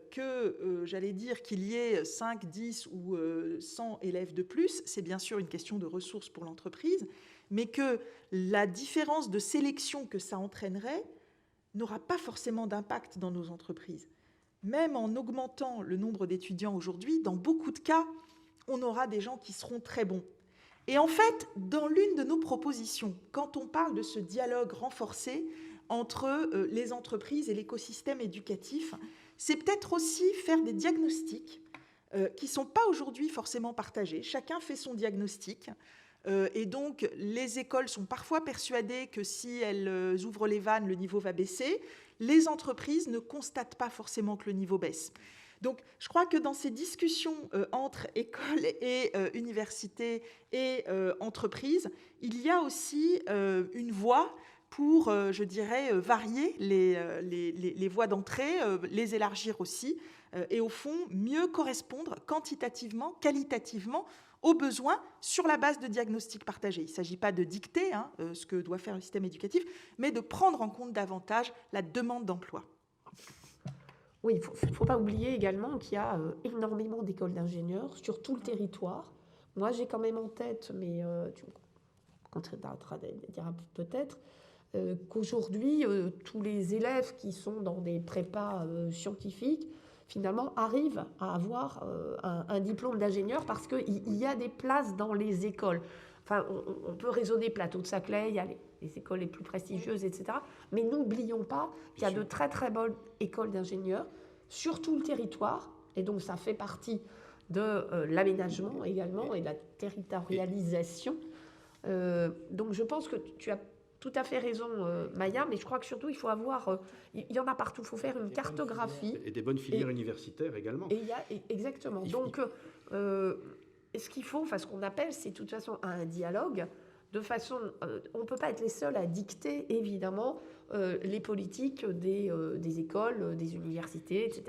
qu'il y ait 5, 10 ou 100 élèves de plus, c'est bien sûr une question de ressources pour l'entreprise, mais que la différence de sélection que ça entraînerait n'aura pas forcément d'impact dans nos entreprises. Même en augmentant le nombre d'étudiants aujourd'hui, dans beaucoup de cas, on aura des gens qui seront très bons. Et en fait, dans l'une de nos propositions, quand on parle de ce dialogue renforcé entre les entreprises et l'écosystème éducatif, c'est peut-être aussi faire des diagnostics qui ne sont pas aujourd'hui forcément partagés. Chacun fait son diagnostic. Et donc, les écoles sont parfois persuadées que si elles ouvrent les vannes, le niveau va baisser. Les entreprises ne constatent pas forcément que le niveau baisse. Donc, je crois que dans ces discussions entre écoles et universités et entreprises, il y a aussi une voie pour, varier les voies d'entrée, les élargir aussi, et au fond, mieux correspondre quantitativement, qualitativement aux besoins sur la base de diagnostics partagés. Il ne s'agit pas de dicter ce que doit faire le système éducatif, mais de prendre en compte davantage la demande d'emploi. Oui, il ne faut pas oublier également qu'il y a énormément d'écoles d'ingénieurs sur tout le territoire. Moi, j'ai quand même en tête, mais tu me dira peut-être, qu'aujourd'hui, tous les élèves qui sont dans des prépas scientifiques, finalement, arrivent à avoir un diplôme d'ingénieur parce qu'il y a des places dans les écoles. Enfin, on peut raisonner plateau de Saclay, il y a les écoles les plus prestigieuses, etc. Mais n'oublions pas qu'il y a de très, très bonnes écoles d'ingénieurs sur tout le territoire. Et donc, ça fait partie de l'aménagement également et de la territorialisation. Donc, je pense que tu as tout à fait raison, Maya, mais je crois que surtout, il faut avoir... il y en a partout, il faut faire une cartographie. Et des bonnes filières universitaires également. Exactement. Donc, ce qu'il faut, ce qu'on appelle, c'est de toute façon un dialogue, de façon... on ne peut pas être les seuls à dicter, évidemment, les politiques des écoles, des universités, etc.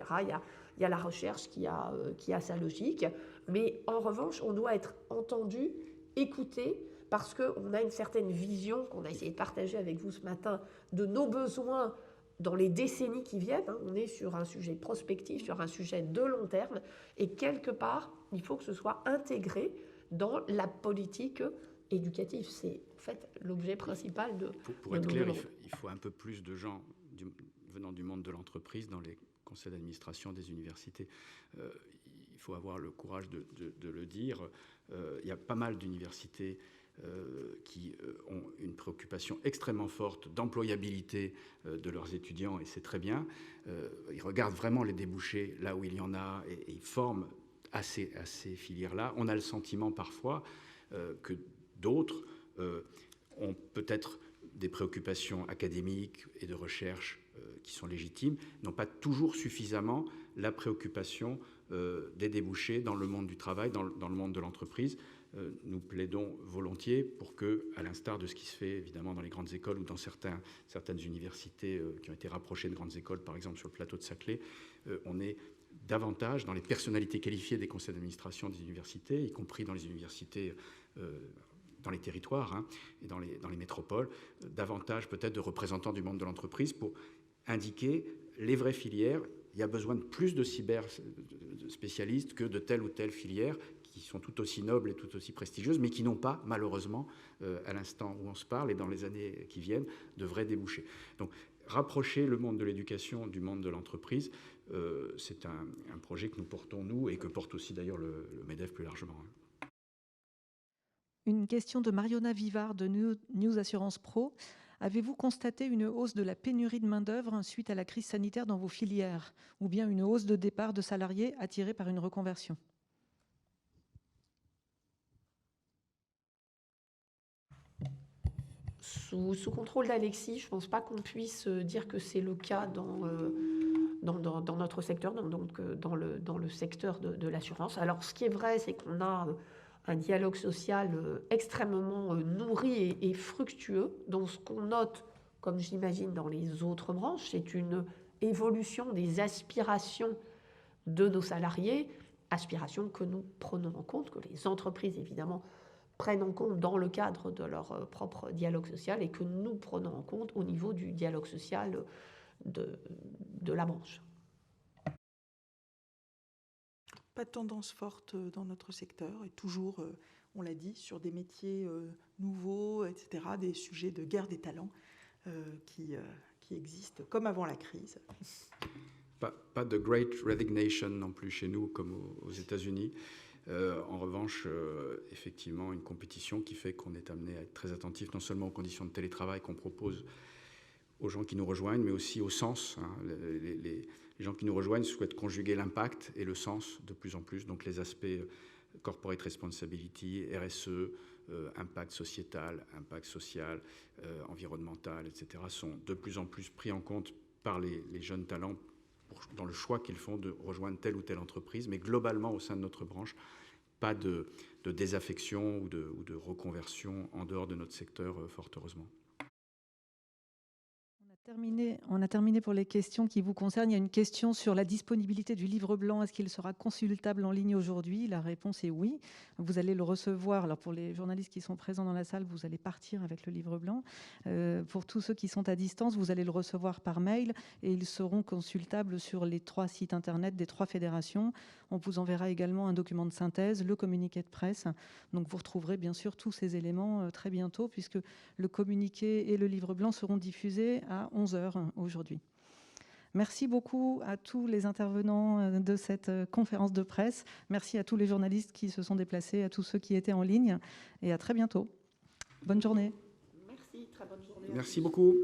Il y a la recherche qui a sa logique, mais en revanche, on doit être entendu, écouté, parce qu'on a une certaine vision qu'on a essayé de partager avec vous ce matin de nos besoins dans les décennies qui viennent. On est sur un sujet prospectif, sur un sujet de long terme, et quelque part, il faut que ce soit intégré dans la politique éducative. C'est en fait l'objet principal de... Pour être clair, il faut un peu plus de gens venant du monde de l'entreprise dans les conseils d'administration des universités. Il faut avoir le courage de le dire. Il y a pas mal d'universités qui ont une préoccupation extrêmement forte d'employabilité de leurs étudiants, et c'est très bien. Ils regardent vraiment les débouchés là où il y en a, et ils forment à ces filières-là. On a le sentiment parfois que d'autres ont peut-être des préoccupations académiques et de recherche qui sont légitimes, n'ont pas toujours suffisamment la préoccupation des débouchés dans le monde du travail, dans le monde de l'entreprise. Nous plaidons volontiers pour que, à l'instar de ce qui se fait évidemment dans les grandes écoles ou dans certaines universités qui ont été rapprochées de grandes écoles, par exemple sur le plateau de Saclay, on ait davantage dans les personnalités qualifiées des conseils d'administration des universités, y compris dans les universités dans les territoires et dans les métropoles, davantage peut-être de représentants du monde de l'entreprise pour indiquer les vraies filières. Il y a besoin de plus de cyber-spécialistes que de telle ou telle filière qui sont tout aussi nobles et tout aussi prestigieuses, mais qui n'ont pas, malheureusement, à l'instant où on se parle et dans les années qui viennent, de vrais débouchés. Donc, rapprocher le monde de l'éducation du monde de l'entreprise. C'est un projet que nous portons, nous, et que porte aussi d'ailleurs le MEDEF plus largement. Une question de Mariona Vivard de News Assurance Pro. Avez-vous constaté une hausse de la pénurie de main-d'œuvre suite à la crise sanitaire dans vos filières, ou bien une hausse de départ de salariés attirés par une reconversion? Sous contrôle d'Alexis, je ne pense pas qu'on puisse dire que c'est le cas dans notre secteur, donc dans le secteur de l'assurance. Alors, ce qui est vrai, c'est qu'on a un dialogue social extrêmement nourri et fructueux. Donc, ce qu'on note, comme j'imagine dans les autres branches, c'est une évolution des aspirations de nos salariés, aspirations que nous prenons en compte, que les entreprises, évidemment, prennent en compte dans le cadre de leur propre dialogue social et que nous prenons en compte au niveau du dialogue social de la branche. Pas de tendance forte dans notre secteur et toujours, on l'a dit, sur des métiers nouveaux, etc., des sujets de guerre des talents qui existent comme avant la crise. Pas de great resignation non plus chez nous comme aux États-Unis. En revanche, effectivement, une compétition qui fait qu'on est amené à être très attentif non seulement aux conditions de télétravail qu'on propose aux gens qui nous rejoignent, mais aussi au sens. Les gens qui nous rejoignent souhaitent conjuguer l'impact et le sens de plus en plus. Donc les aspects corporate responsibility, RSE, impact sociétal, impact social, environnemental, etc. sont de plus en plus pris en compte par les jeunes talents dans le choix qu'ils font de rejoindre telle ou telle entreprise. Mais globalement, au sein de notre branche, pas de désaffection ou de reconversion en dehors de notre secteur, fort heureusement. On a terminé pour les questions qui vous concernent. Il y a une question sur la disponibilité du livre blanc. Est-ce qu'il sera consultable en ligne aujourd'hui? La réponse est oui. Vous allez le recevoir. Alors pour les journalistes qui sont présents dans la salle, vous allez partir avec le livre blanc. Pour tous ceux qui sont à distance, vous allez le recevoir par mail et ils seront consultables sur les 3 sites internet des 3 fédérations. On vous enverra également un document de synthèse, le communiqué de presse. Donc vous retrouverez bien sûr tous ces éléments très bientôt puisque le communiqué et le livre blanc seront diffusés à 11h aujourd'hui. Merci beaucoup à tous les intervenants de cette conférence de presse. Merci à tous les journalistes qui se sont déplacés, à tous ceux qui étaient en ligne et à très bientôt. Bonne journée. Merci, très bonne journée. Merci beaucoup.